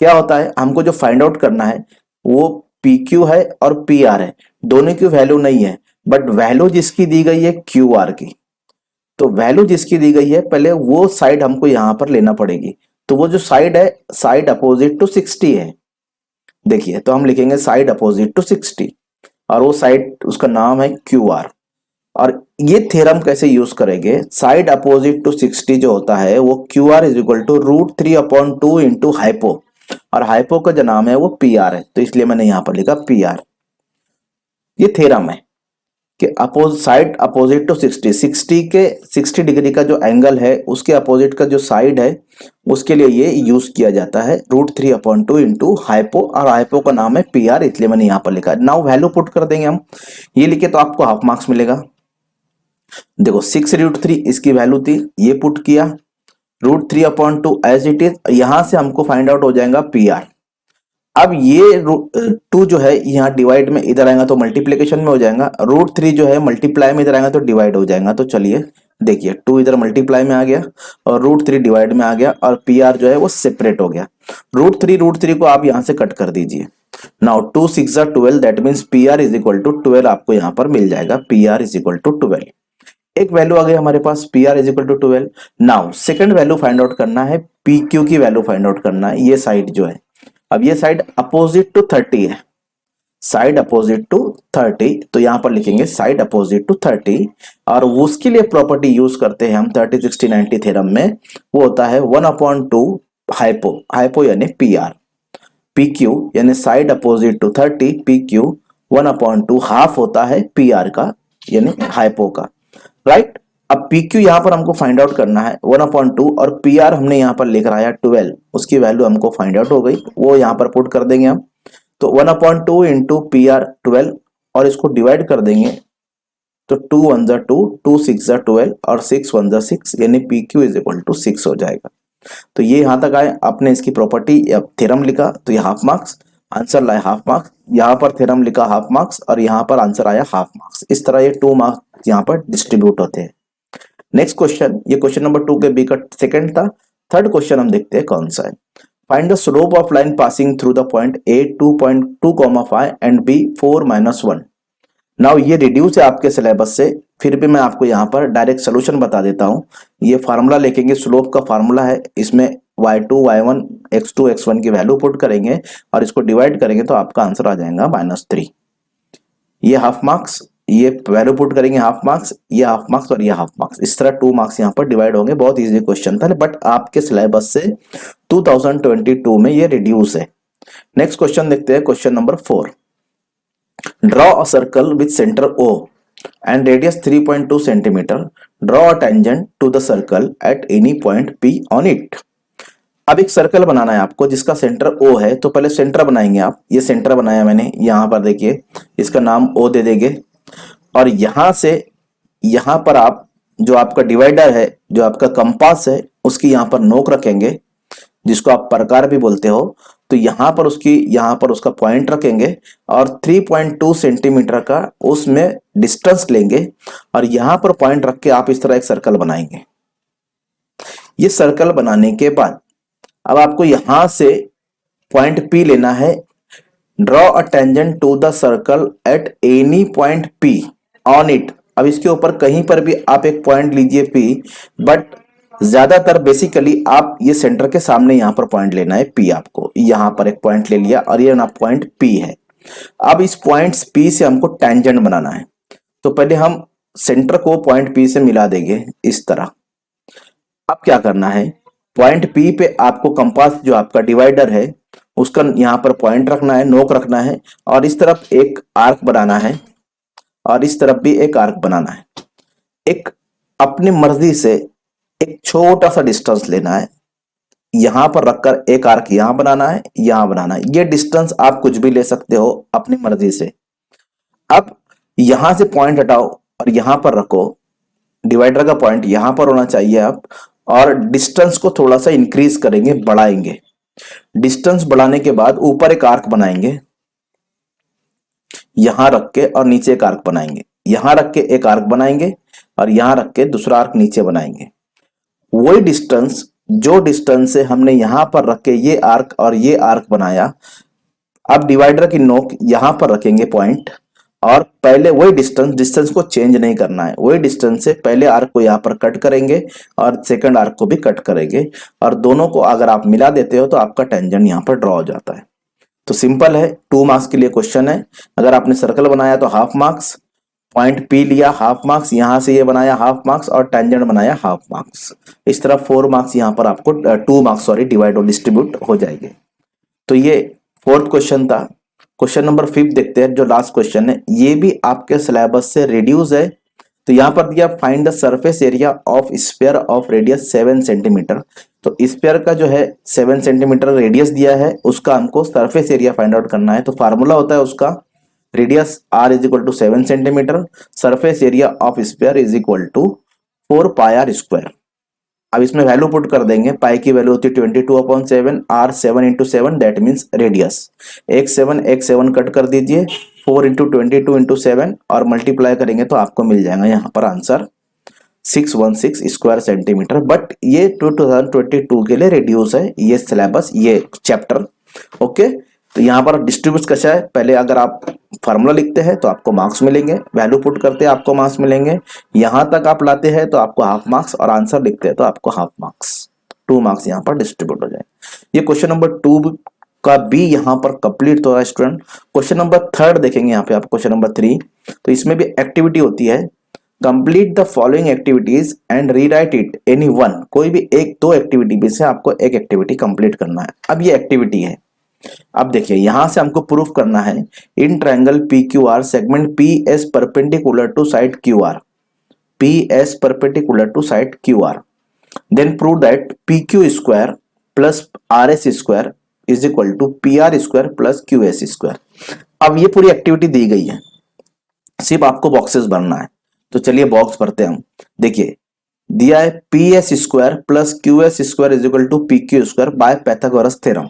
क्या होता है, हमको जो फाइंड आउट करना है वो पी क्यू है और पी आर है, दोनों की वैल्यू नहीं है, बट वैल्यू जिसकी दी गई है क्यू आर की। तो वैल्यू जिसकी दी गई है पहले वो साइड हमको यहां पर लेना पड़ेगी। तो वो जो साइड है, साइड अपोजिट टू 60 है। देखिए, तो हम लिखेंगे साइड अपोजिट टू 60, और वो साइड उसका नाम है क्यू आर। और ये थ्योरम कैसे यूज करेंगे, साइड अपोजिट टू 60 जो होता है वो Q R is equal to √3/2 into hypo, और हाइपो का जो नाम है वो पी आर है, तो इसलिए मैंने यहां पर लिखा पी आर। ये थ्योरम है कि साइड अपोजिट टू 60, 60 के 60 डिग्री का जो एंगल है उसके अपोजिट का जो साइड है उसके लिए ये यूज किया जाता है √3/2 इंटू हाइपो, और हाइपो का नाम है पी आर, इसलिए मैंने यहां पर लिखा है। नाउ वैल्यू पुट कर देंगे हम, ये लिखे तो आपको हाफ मार्क्स मिलेगा। देखो 6√3 इसकी वैल्यू थी, ये पुट किया, √3/2 एज इट इज, यहां से हमको फाइंड आउट हो जाएगा पी आर। अब ये 2 जो है यहाँ डिवाइड में इधर आएगा तो मल्टीप्लीकेशन में हो जाएगा, √3 जो है मल्टीप्लाई में इधर आएगा तो डिवाइड हो जाएगा। तो चलिए देखिए 2 इधर मल्टीप्लाई में आ गया और √3 डिवाइड में आ गया, और पी आर जो है वो सेपरेट हो गया। √3 को आप यहाँ से कट कर दीजिए। Now 2 6 12, that means P R is equal to 12 आपको यहाँ पर मिल जाएगा, P R is equal to 12। एक वैल्यू आ गई हमारे पास, P R is equal to 12। Now second value find out करना है, पी क्यू की वैल्यू फाइंड आउट करना है, ये साइड जो है। अब ये साइड अपोजिट टू 30 है, साइड अपोजिट टू 30, तो यहां पर लिखेंगे साइड अपोजिट टू 30, और उसके लिए प्रॉपर्टी यूज करते हैं हम 30 60 90 थ्योरम में, वो होता है 1/2 हाइपो, हाइपो यानी पी आर, पी क्यू यानी side opposite to 30, P Q 1/2 half होता है पी आर का यानी हाइपो का, राइट। अब पी क्यू यहां पर हमको फाइंड आउट करना है 1/2, और पी आर हमने यहां पर लिख रहा है 12, उसकी वैल्यू हमको फाइंड आउट हो गई, वो यहां पर पुट कर देंगे हम। तो 1/2 इंटू पी आर 12, और इसको डिवाइड कर देंगे, तो 2 1 जा 2, 2 6 जा 12, और 6 1 जा 6, यानी P Q is equal to 6 हो जाएगा। तो ये यहां तक आए, आपने इसकी प्रॉपर्टी या थ्योरम लिखा तो ये हाफ मार्क्स, आंसर लाए हाफ मार्क्स, यहाँ पर थ्योरम लिखा हाफ मार्क्स, और यहाँ पर आंसर आया हाफ मार्क्स। इस तरह ये 2 मार्क्स यहाँ पर डिस्ट्रीब्यूट होते हैं। नेक्स्ट क्वेश्चन, ये क्वेश्चन नंबर 2 के बी का सेकंड था। थर्ड क्वेश्चन हम देखते हैं कौन सा है। Find the slope of line passing through the point A 2.2,5 and B 4-1। Now ये रिड्यूस है आपके सिलेबस से, फिर भी मैं आपको यहाँ पर डायरेक्ट सोल्यूशन बता देता हूँ। ये फार्मूला लिखेंगे, स्लोप का फार्मूला है, इसमें y2 y1 x2 x1 की वैल्यू पुट करेंगे और इसको डिवाइड करेंगे तो आपका आंसर आ जाएगा -3। ये हाफ मार्क्स, ये वैल्यू पुट करेंगे हाफ मार्क्स, ये हाफ मार्क्स और ये हाफ मार्क्स, इस तरह 2 मार्क्स यहाँ पर डिवाइड होंगे। बहुत इजी क्वेश्चन था, बट आपके सिलेबस से 2022 में ये रिड्यूस है। नेक्स्ट क्वेश्चन देखते हैं, question number 4। Draw a circle with centre O and radius 3.2 centimeter. Draw a tangent to the circle at any point P on it. अब एक सर्कल बनाना है आपको जिसका सेंटर O है, तो पहले सेंटर बनाएंगे आप। ये सेंटर बनाया मैंने, यहां पर देखिए, इसका नाम O दे देंगे, और यहां से यहां पर आप जो आपका डिवाइडर है, जो आपका कंपास है, उसकी यहां पर नोक रखेंगे, जिसको आप प्रकार भी बोलते हो। तो यहां पर उसका पॉइंट रखेंगे, और 3.2 सेंटीमीटर का उसमें डिस्टेंस लेंगे, और यहां पर पॉइंट रख के आप इस तरह एक सर्कल बनाएंगे। ये सर्कल बनाने के बाद अब आपको यहां से पॉइंट P लेना है। Draw a tangent to the circle at any point P on it. अब इसके ऊपर कहीं पर भी आप एक पॉइंट लीजिए P, बट ज्यादातर बेसिकली आप ये सेंटर के सामने यहां पर पॉइंट लेना है P, आपको यहां पर एक पॉइंट ले लिया और ये ना पॉइंट P है। अब इस पॉइंट P से हमको टेंजेंट बनाना है, तो पहले हम सेंटर को पॉइंट P से मिला देंगे इस तरह। अब क्या करना है, पॉइंट P पे आपको कंपास जो आपका डिवाइडर है उसका यहां पर पॉइंट रखना है, नोक रखना है, और इस तरफ एक आर्क बनाना है, और इस तरफ भी एक आर्क बनाना है। एक अपनी मर्जी से एक छोटा सा डिस्टेंस लेना है, यहां पर रखकर एक आर्क यहां बनाना है, यहां बनाना है। ये डिस्टेंस आप कुछ भी ले सकते हो अपनी मर्जी से। अब यहां से पॉइंट हटाओ और यहां पर रखो, डिवाइडर का पॉइंट यहां पर होना चाहिए आप, और डिस्टेंस को थोड़ा सा इंक्रीज करेंगे, बढ़ाएंगे। डिस्टेंस बढ़ाने के बाद ऊपर एक आर्क बनाएंगे यहां रख के, और नीचे एक आर्क बनाएंगे, यहां रख के एक आर्क बनाएंगे, और यहां रख के दूसरा आर्क नीचे बनाएंगे। वही डिस्टेंस, जो डिस्टेंस से हमने यहां पर रख के ये आर्क और ये आर्क बनाया, अब डिवाइडर की नोक यहां पर रखेंगे पॉइंट, और पहले वही डिस्टेंस, डिस्टेंस को चेंज नहीं करना है, वही डिस्टेंस से पहले आर्क को यहां पर कट करेंगे और सेकंड आर्क को भी कट करेंगे, और दोनों को अगर आप मिला देते हो तो आपका टेंजेंट यहां पर ड्रॉ हो जाता है। तो सिंपल है, 2 मार्क्स के लिए क्वेश्चन है। अगर आपने सर्कल बनाया तो हाफ मार्क्स, पॉइंट पी लिया हाफ मार्क्स, यहां से ये बनाया हाफ मार्क्स, और टेंजेंट बनाया हाफ मार्क्स। इस तरह 4 मार्क्स यहां पर आपको 2 मार्क्स सॉरी डिवाइड और डिस्ट्रीब्यूट हो जाएंगे। तो ये फोर्थ क्वेश्चन था। क्वेश्चन नंबर 5 देखते हैं, जो लास्ट क्वेश्चन है, ये भी आपके सिलेबस से रिड्यूस है। तो यहां पर दिया find the surface area of sphere of radius 7 centimetre. तो स्फीयर का जो है 7 सेंटीमीटर रेडियस दिया है, उसका हमको सरफेस एरिया फाइंड आउट करना है। तो फार्मूला होता है उसका, radius r is equal to 7 centimetre, surface area of sphere is equal to 4 pi R square. अब इसमें वैल्यू पुट कर देंगे, पाई की वैल्यू होती है 22/7, r 7 into 7 that means radius. एक 7 कट कर दीजिए, 4 इंटू 22 इंटू 7 और मल्टीप्लाई करेंगे तो आपको मिल जाएगा यहाँ पर आंसर 616 स्क्वायर सेंटीमीटर। बट ये 2022 के लिए रिड्यूस है ये सिलेबस, ये चैप्टर। ओके, तो यहाँ पर डिस्ट्रीब्यूट कैसा है, पहले अगर आप फार्मूला लिखते हैं तो आपको मार्क्स मिलेंगे, वैल्यू पुट करते हैं आपको मार्क्स मिलेंगे, यहां तक आप लाते हैं तो आपको हाफ मार्क्स, और आंसर लिखते हैं तो आपको हाफ मार्क्स, 2 मार्क्स यहाँ पर डिस्ट्रीब्यूट हो जाए। ये क्वेश्चन नंबर 2 का भी यहाँ पर कंप्लीट तो है स्टूडेंट। क्वेश्चन नंबर 3 देखेंगे यहाँ पे आप, क्वेश्चन नंबर 3, तो इसमें भी एक्टिविटी होती है, complete the following activities and rewrite it any one. कोई भी एक, 2 एक्टिविटी में से आपको एक एक्टिविटी कंप्लीट करना है। अब ये एक्टिविटी है, अब देखिए यहां से हमको प्रूफ करना है, in triangle P Q R segment P S perpendicular to side Q R, P S perpendicular to side Q R, then prove that P Q square plus R S square is equal to P R square plus Q S square. अब ये पूरी एक्टिविटी दी गई है, सिर्फ आपको बॉक्सेस भरना है। तो चलिए बॉक्स भरते हैं हम। देखिए दिया है P S square plus Q S square is equal to P Q square by Pythagoras theorem.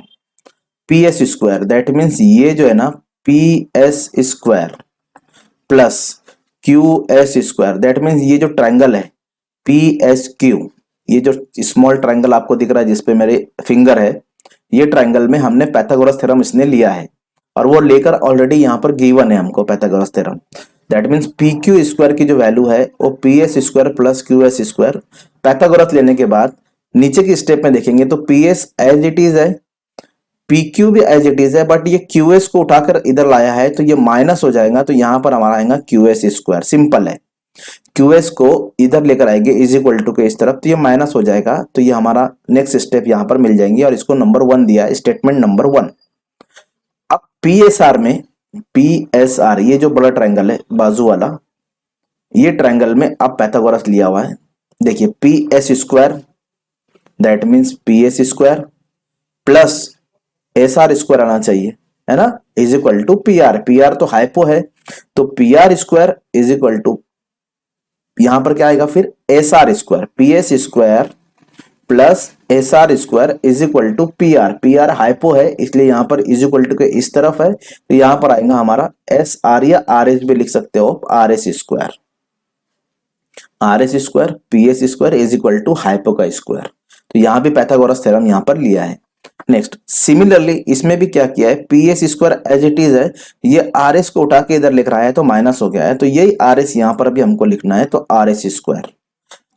P S square that means ये जो है ना, P S square plus Q S square that means ये जो ट्रायंगल है पी एस क्यू, ये जो स्मॉल ट्रायंगल आपको दिख रहा है जिसपे मेरे फिंगर है, ये ट्रायंगल में हमने पाइथागोरस थ्योरम इसने लिया है, और वो लेकर ऑलरेडी यहाँ पर गिवन है हमको Pythagoras theorem. That means P Q square की जो वैल्यू है वो P S square plus Q S square. Pythagoras लेने के बाद नीचे की स्टेप में देखेंगे तो P S as it is है, पी क्यू भी एज इट इज है, बट ये क्यू एस को उठाकर इधर लाया है तो ये माइनस हो जाएगा, तो यहां पर हमारा आएगा क्यू एस स्क्वायर। सिंपल है, क्यू एस को इधर लेकर आएंगे इज इक्वल टू के इस तरफ, तो ये माइनस हो जाएगा, तो ये हमारा नेक्स्ट स्टेप यहां पर मिल जाएंगे, और इसको नंबर 1 दिया है, स्टेटमेंट नंबर 1। अब पी एस आर में, पी एस आर ये जो बड़ा ट्रायंगल है बाजू वाला, ये ट्रायंगल में अब पाइथागोरस लिया हुआ है। देखिए P S square that means P S square plus S R square आना चाहिए, है ना, is equal to P R. P R तो हाइपो है, तो P R square is equal to, यहां पर क्या आएगा फिर S R square, P S square plus S R square is equal to P R. P R hypo है इसलिए यहां पर इज इक्वल टू के इस तरफ है, तो यहां पर आएगा हमारा एस आर, या आर एस भी लिख सकते हो, R S square, R S square P S square is equal to hypo का स्क्वायर। तो यहां भी पाइथागोरस थ्योरम यहां पर लिया है। नेक्स्ट सिमिलरली इसमें भी क्या किया है, P S square as it is है, ये आर एस को उठा के इधर लिख रहा है तो माइनस हो गया है, तो यही आर एस यहां पर भी हमको लिखना है, तो आर एस स्क्वायर।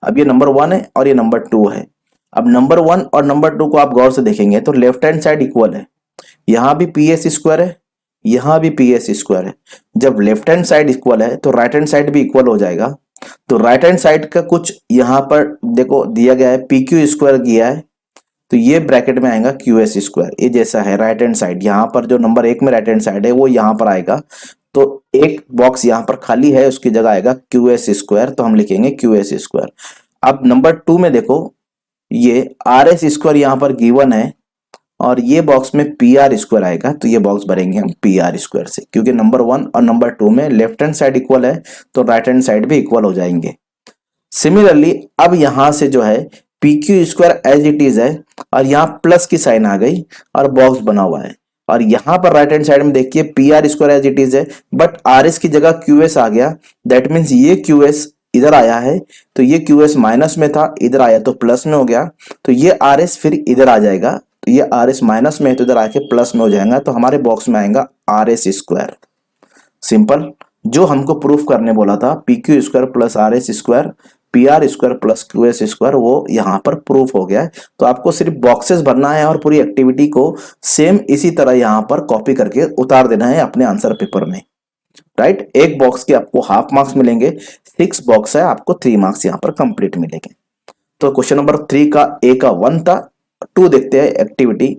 अब ये नंबर 1 है और ये नंबर 2 है। अब नंबर 1 और नंबर 2 को आप गौर से देखेंगे तो लेफ्ट हैंड साइड इक्वल है, यहां भी पी एस स्क्वायर है, यहां भी पी एस स्क्वायर है। जब लेफ्ट हैंड साइड इक्वल है तो राइट हैंड साइड भी इक्वल हो जाएगा। तो राइट हैंड साइड का कुछ यहां पर देखो दिया गया है, पी क्यू स्क्वायर दिया है, तो ये ब्रैकेट में आएगा क्यू एस स्क्वायर, ये जैसा है राइट हैंड साइड, यहाँ पर जो नंबर 1 में राइट हैंड साइड है वो यहाँ पर आएगा, तो एक बॉक्स यहाँ पर खाली है उसकी जगह आएगा क्यू एस स्क्वायर, तो हम लिखेंगे क्यू एस स्क्वायर। अब नंबर 2 में देखो ये आर एस स्क्वायर यहाँ पर गिवन है और ये बॉक्स में पी आर स्क्वायर आएगा, तो ये बॉक्स भरेंगे हम पी आर स्क्वायर से, क्योंकि नंबर 1 और नंबर 2 में लेफ्ट हैंड साइड इक्वल है तो राइट हैंड साइड भी इक्वल हो जाएंगे। सिमिलरली अब यहां से जो है P Q square as it is है और यहाँ प्लस की साइन आ गई और बॉक्स बना हुआ है, और यहां पर राइट हैंड साइड में देखिए P R square as it is है, बट आर एस की जगह क्यू एस आ गया। दैट मीन्स ये क्यू एस इधर आया है, तो ये क्यू एस माइनस में था, इधर आया तो प्लस में हो गया, तो ये आर एस फिर इधर आ जाएगा, तो ये आर एस माइनस में है तो इधर आके प्लस में हो जाएगा, तो हमारे बॉक्स में आएगा आर एस स्क्वायर। सिंपल, जो हमको प्रूफ करने बोला था P Q square plus R S square P R square plus Q S square, वो यहाँ पर प्रूफ हो गया है। तो आपको सिर्फ बॉक्सेस भरना है और पूरी एक्टिविटी को सेम इसी तरह यहाँ पर कॉपी करके उतार देना है अपने आंसर पेपर में, राइट। एक बॉक्स के आपको हाफ मार्क्स मिलेंगे, 6 बॉक्स है आपको 3 मार्क्स यहाँ पर कंप्लीट मिलेंगे। तो क्वेश्चन नंबर 3 का ए का 1 था। 2 देखते हैं एक्टिविटी।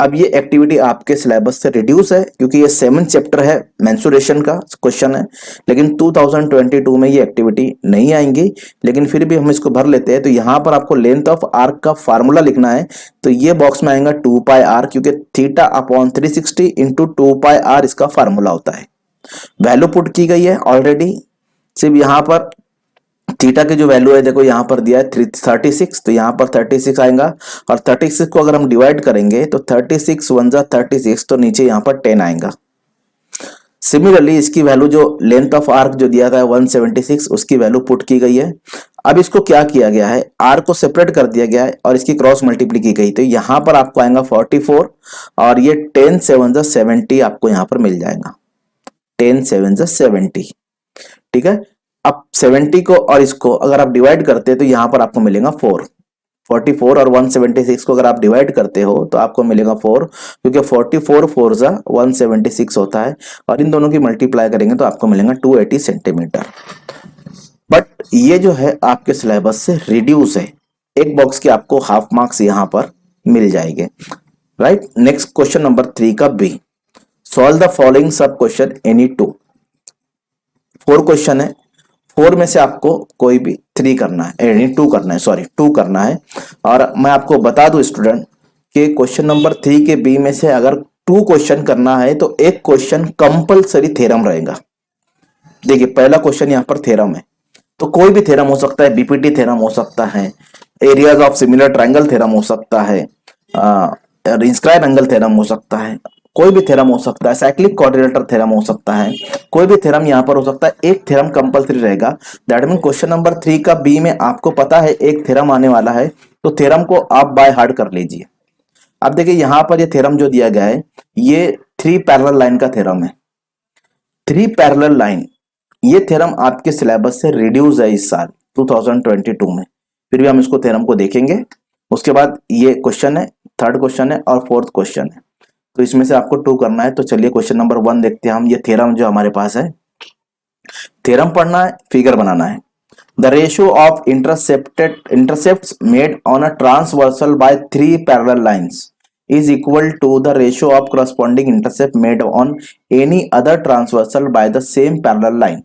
अब ये एक्टिविटी आपके सिलेबस से रिड्यूस है क्योंकि ये 7 चैप्टर है, मेंसुरेशन का क्वेश्चन है, लेकिन 2022 में ये एक्टिविटी नहीं आएंगी, लेकिन फिर भी हम इसको भर लेते हैं। तो यहाँ पर आपको लेंथ ऑफ आर्क का फार्मूला लिखना है, तो ये बॉक्स में आएगा 2 पाई आर, क्योंकि theta upon 360 into 2 pi R इसका फार्मूला होता है। वैल्यू पुट की गई है ऑलरेडी, सिर्फ यहाँ पर थीटा की जो वैल्यू है देखो यहाँ पर दिया है 36, तो यहाँ पर 36 आएगा, और 36 को अगर हम डिवाइड करेंगे तो 36 वन जा 36, तो नीचे यहाँ पर 10 आएगा। सिमिलरली इसकी वैल्यू जो लेंथ ऑफ आर्क जो दिया था 176, उसकी वैल्यू पुट की गई है। अब इसको क्या किया गया है, आर को सेपरेट कर दिया गया है और इसकी क्रॉस मल्टीप्ली की गई, तो यहाँ पर आपको आएगा 44 और ये 10 7 जा 70 आपको यहाँ पर मिल जाएगा, 10 7 जा 70, ठीक है। अब 70 को और इसको अगर आप डिवाइड करते हैं तो यहां पर आपको मिलेगा 4, 44 और 176 को अगर आप डिवाइड करते हो तो आपको मिलेगा 4, क्योंकि 44 4 जा 176 होता है, और इन दोनों की मल्टीप्लाई करेंगे तो आपको मिलेगा 280 सेंटीमीटर। बट ये जो है आपके सिलेबस से रिड्यूस है, एक बॉक्स के आपको हाफ मार्क्स यहां पर मिल जाएंगे, राइट। नेक्स्ट क्वेश्चन नंबर 3 का B, solve the following sub question any 2। 4 question है, 4 में से आपको कोई भी 3 करना है, यानी 2 करना है, सॉरी 2 करना है। और मैं आपको बता दूं स्टूडेंट कि क्वेश्चन नंबर 3 के बी में से अगर 2 क्वेश्चन करना है तो एक क्वेश्चन कंपलसरी थ्योरम रहेगा। देखिए पहला क्वेश्चन यहाँ पर थ्योरम है, तो कोई भी थ्योरम हो सकता है, बीपीटी थ्योरम हो सकता है, areas of similar triangle theorem हो सकता है, स्क्वायर एंगल थ्योरम हो सकता है, कोई भी थ्योरम हो सकता है, साइक्लिक क्वाड्रिलेटरल थ्योरम हो सकता है, कोई भी थ्योरम यहाँ पर हो सकता है, एक थ्योरम कंपलसरी रहेगा। दैट मीन क्वेश्चन नंबर 3 का बी में आपको पता है एक थ्योरम आने वाला है, तो थ्योरम को आप बाय हार्ट कर लीजिए। अब देखिए यहाँ पर ये थ्योरम जो दिया गया है ये 3 पैरेलल लाइन का थ्योरम है। 3 पैरेलल लाइन, ये थ्योरम आपके सिलेबस से रिड्यूस है इस साल 2022 में, फिर भी हम इसको थ्योरम को देखेंगे। उसके बाद ये क्वेश्चन है, थर्ड क्वेश्चन है और फोर्थ क्वेश्चन है, तो इसमें से आपको 2 करना है। तो चलिए क्वेश्चन नंबर 1 देखते हैं हम। ये थ्योरम जो हमारे पास है, थ्योरम पढ़ना है, फिगर बनाना है। The ratio of intercepts made on a transversal by 3 parallel lines is equal to the ratio of corresponding intercept made on any other transversal by the same parallel line।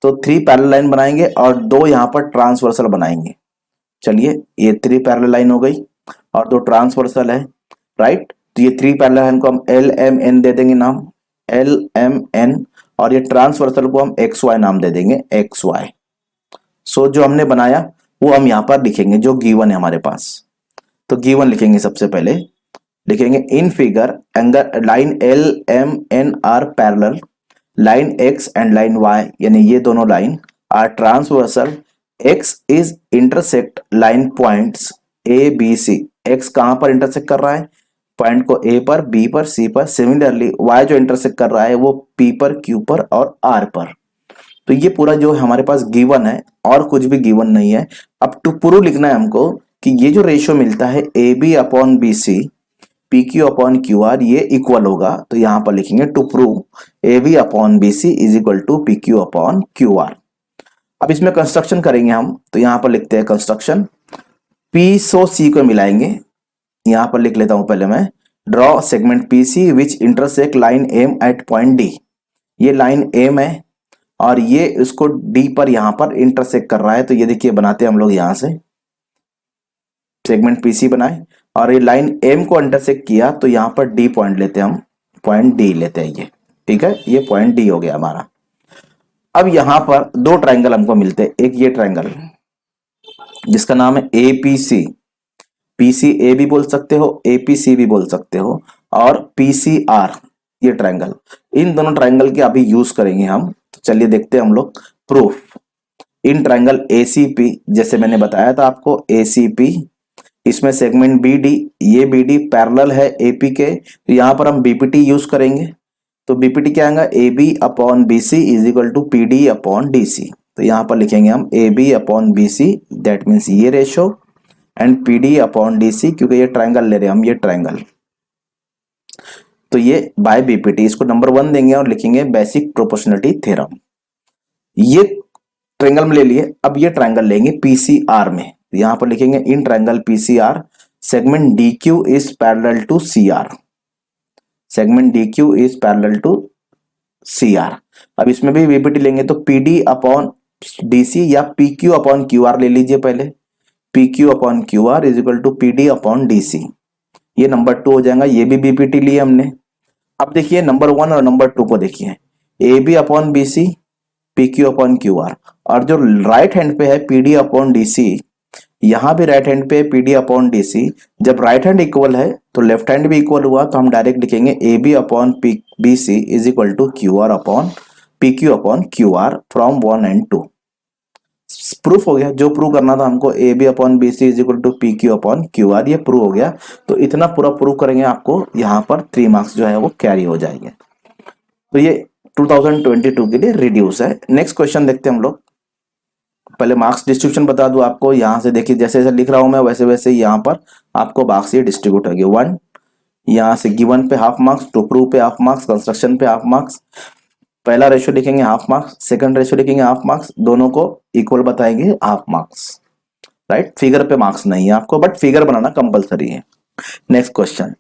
तो 3 पैरेलल लाइन बनाएंगे और 2 यहाँ पर ट्रांसवर्सल बनाएंगे। चलिए ये 3 पैरेलल लाइन हो गई और 2 ट्रांसवर्सल है, राइट। तो ये 3 पैरेलल लाइन को हम एल एम एन दे देंगे नाम, एल एम एन, और ये ट्रांसवर्सल को हम एक्स वाई नाम दे देंगे, एक्स वाई। सो जो हमने बनाया वो हम यहाँ पर लिखेंगे जो गिवन है हमारे पास। तो गिवन लिखेंगे, सबसे पहले लिखेंगे in figure angle line L M N are parallel, line X and line Y यानी ये दोनों line are transversal, X is intersect line points A B C. X कहां पर इंटरसेक्ट कर रहा है, पॉइंट को ए पर, बी पर, सी पर। सिमिलरली वाई जो इंटरसेक्ट कर रहा है वो पी पर, क्यू पर और आर पर। तो ये पूरा जो हमारे पास गिवन है, और कुछ भी गिवन नहीं है। अब टू प्रूव लिखना है हमको कि ये जो रेशियो मिलता है ए B upon B C, P Q upon Q R, ये इक्वल होगा। तो यहां पर लिखेंगे to prove A B upon B C is equal to P Q upon Q R. अब इसमें कंस्ट्रक्शन करेंगे हम, तो यहां पर लिखते हैं कंस्ट्रक्शन, पी सो सी को मिलाएंगे। यहां पर लिख लेता हूं पहले मैं, draw segment P C which intersect line M at point D. ये लाइन एम है और ये इसको डी पर यहां पर इंटरसेक्ट कर रहा है। तो ये देखिए बनाते हैं हम लोग यहां से, सेगमेंट पीसी बनाए और ये लाइन एम को इंटरसेक्ट किया, तो यहाँ पर डी पॉइंट लेते हैं हम, पॉइंट डी लेते हैं ये, ठीक है, ये पॉइंट डी हो गया हमारा। अब यहां पर दो ट्रायंगल हमको मिलते हैं, एक ये ट्रायंगल जिसका नाम है एपीसी, पीसी ए भी बोल सकते हो, एपीसी भी बोल सकते हो, और पीसीआर, ये ट्रायंगल, इन दोनों ट्रायंगल के अभी यूज करेंगे हम। तो चलिए देखते हैं हम लोग प्रूफ। इन ट्रायंगल एसीपी, जैसे मैंने बताया था आपको, एसीपी, इसमें सेगमेंट बीडी, ये बीडी पैरेलल है एपी के, तो यहां पर हम बीपीटी यूज करेंगे। तो बीपीटी क्या आएगा, A B upon B C is equal to P D upon D C. तो यहाँ पर लिखेंगे हम A B upon B C, that means ये ratio, and P D upon D C, क्योंकि ये ट्रायंगल ले रहे हैं हम, ये ट्रायंगल, तो ये बाय बीपीटी, इसको नंबर 1 देंगे और लिखेंगे बेसिक प्रोपोर्शनलिटी थ्योरम। ये ट्रायंगल में ले लिए, अब ये ट्रायंगल लेंगे पीसीआर में, यहां पर लिखेंगे in triangle PCR segment D Q is parallel to C R, segment D Q is parallel to C R. अब इसमें भी बीपीटी लेंगे, तो P D upon D C या P Q upon Q R ले लीजिए पहले, P Q upon Q R is equal to P D upon D C, ये नंबर 2 हो जाएगा, ये भी बीपीटी लिए हमने। अब देखिए नंबर 1 और नंबर 2 को देखिए, A B upon B C, P Q upon Q R, और जो राइट हैंड पे है P D upon D C, यहां भी राइट हैंड पे P D upon D C, जब राइट हैंड इक्वल है तो लेफ्ट हैंड भी इक्वल हुआ, तो हम डायरेक्ट लिखेंगे A B upon P B C is equal to Q R upon P Q upon Q R from 1 and 2। Proof हो गया, जो प्रूव करना था हमको, A B upon B C is equal to P Q upon Q R, ये प्रूव हो गया। तो इतना पूरा प्रूव करेंगे, आपको यहाँ पर 3 मार्क्स जो है वो कैरी हो जाएंगे। तो ये 2022 के लिए रिड्यूस है। नेक्स्ट क्वेश्चन देखते हैं हम लोग। पहले मार्क्स डिस्ट्रीब्यूशन बता दूं आपको, यहां से देखिए जैसे जैसे लिख रहा हूं मैं वैसे वैसे यहाँ पर आपको मार्क्स ये डिस्ट्रीब्यूट होगी। 1 यहाँ से गिवन पे हाफ मार्क्स, टू प्रूव पे हाफ मार्क्स, कंस्ट्रक्शन पे हाफ मार्क्स, पहला रेशियो लिखेंगे हाफ मार्क्स, सेकंड रेशियो लिखेंगे हाफ मार्क्स, दोनों को इक्वल बताएंगे हाफ मार्क्स, राइट। फिगर पे मार्क्स नहीं है आपको, बट फिगर बनाना कंपलसरी है। Next question,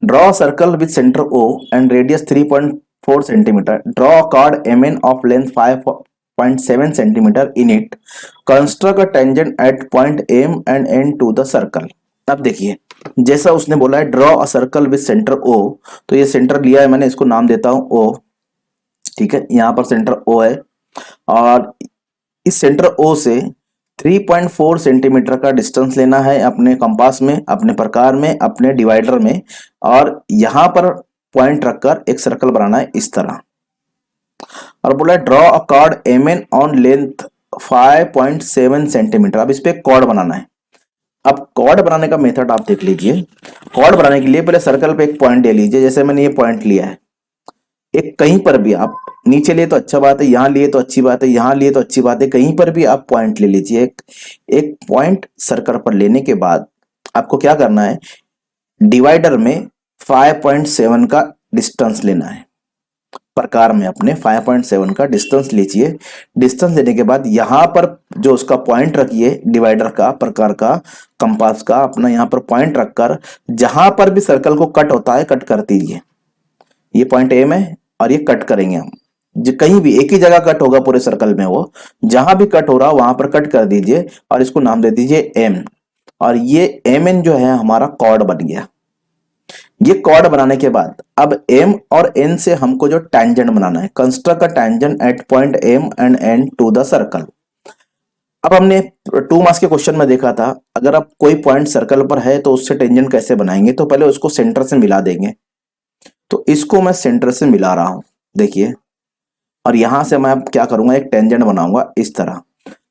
draw circle with centre O and radius 3.4 centimeter. Draw a chord MN of length 5.7 centimeter in it. Construct a tangent at point M and N to the circle. अब देखिए जैसा उसने बोला है draw a circle with centre O, तो ये सेंटर लिया है मैंने, इसको नाम देता हूं O, ठीक है। यहां पर सेंटर O है और इस सेंटर O से 3.4 सेंटीमीटर का डिस्टेंस लेना है अपने कंपास में, अपने प्रकार में, अपने डिवाइडर में, और यहां पर पॉइंट रखकर एक सर्कल बनाना है इस तरह। और बोला draw a chord M N on length 5.7 centimetre. अब इस पे कॉर्ड बनाना है। अब कॉर्ड बनाने का मेथड आप देख लीजिए। कॉर्ड बनाने के लिए पहले सर्कल पे एक पॉइंट ले लीजिए, जैसे मैंने ये पॉइंट लिया है। एक कहीं पर भी आप नीचे लिए तो अच्छा बात है, यहां लिए तो अच्छी बात है, यहां लिए तो अच्छी बात है, कहीं पर भी आप पॉइंट ले लीजिए। एक पॉइंट सर्कल पर लेने के बाद आपको क्या करना है, डिवाइडर में 5.7 का डिस्टेंस लेना है। प्रकार में अपने 5.7 का डिस्टेंस लीजिए। डिस्टेंस लेने के बाद यहां पर जो उसका पॉइंट रखिए, डिवाइडर का, प्रकार का, कंपास का, अपना यहां पर पॉइंट रखकर जहां पर भी सर्कल को कट होता है कट कर दीजिए। ये पॉइंट एम है और ये कट करेंगे हम, जो कहीं भी एक ही जगह कट होगा पूरे सर्कल में, वो जहां भी कट हो रहा वहां पर कट कर दीजिए और इसको नाम दे दीजिए एम। और ये एम एन जो है हमारा कॉर्ड बन गया। ये कॉर्ड बनाने के बाद अब एम और एन से हमको जो टैंजेंट बनाना है, construct a tangent at point M and N to the circle. अब हमने 2 मार्क्स के क्वेश्चन में देखा था, अगर आप कोई पॉइंट सर्कल पर है तो उससे टेंजेंट कैसे बनाएंगे, तो पहले उसको सेंटर से मिला देंगे। तो इसको मैं सेंटर से मिला रहा हूं, देखिए, और यहां से मैं अब क्या करूंगा, एक टेंजेंट बनाऊंगा इस तरह।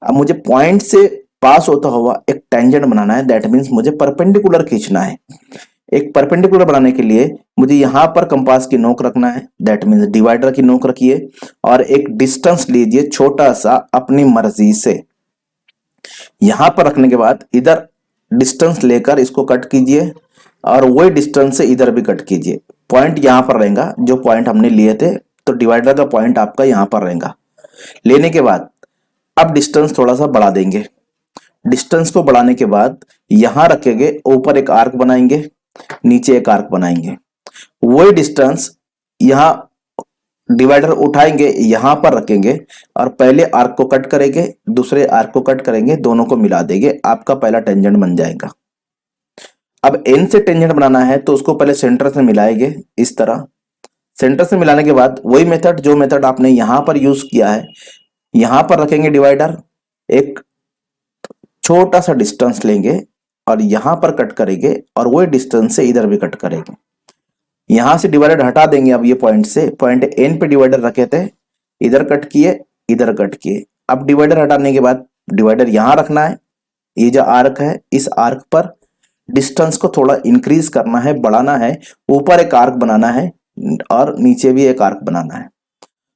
अब मुझे पॉइंट से पास होता हुआ एक टेंजेंट बनाना है, दैट मीन्स मुझे परपेंडिकुलर खींचना है। एक परपेंडिकुलर बनाने के लिए मुझे यहां पर कंपास की नोक रखना है, दैट मीन्स डिवाइडर की नोक रखिए, और एक डिस्टेंस लीजिए छोटा सा अपनी मर्जी से। यहां पर रखने के बाद इधर डिस्टेंस लेकर इसको कट कीजिए और वही डिस्टेंस से इधर भी कट कीजिए। पॉइंट यहां पर रहेगा, जो पॉइंट हमने लिए थे, तो डिवाइडर का पॉइंट आपका यहां पर रहेगा। लेने के बाद अब डिस्टेंस थोड़ा सा बढ़ा देंगे। डिस्टेंस को बढ़ाने के बाद यहां रखेंगे, ऊपर एक आर्क बनाएंगे, नीचे एक आर्क बनाएंगे। वही डिस्टेंस यहां डिवाइडर उठाएंगे, यहां पर रखेंगे और पहले आर्क को कट करेंगे, दूसरे आर्क को कट करेंगे, दोनों को मिला देंगे, आपका पहला टेंजेंट बन जाएगा। अब एन से टेंजेंट बनाना है तो उसको पहले सेंटर से मिलाएंगे इस तरह। सेंटर से मिलाने के बाद वही मेथड, जो मेथड आपने यहां पर यूज किया है, यहां पर रखेंगे डिवाइडर, एक छोटा सा डिस्टेंस लेंगे और यहां पर कट करेंगे और वही डिस्टेंस से इधर भी कट करेंगे। यहां से डिवाइडर हटा देंगे। अब ये पॉइंट से, पॉइंट एन पे डिवाइडर रखे थे, इधर कट किए, इधर कट किए। अब डिवाइडर हटाने के बाद डिवाइडर यहां रखना है। ये जो आर्क है, इस आर्क पर डिस्टेंस को थोड़ा इंक्रीज करना है, बढ़ाना है। ऊपर एक आर्क बनाना है और नीचे भी एक आर्क बनाना है।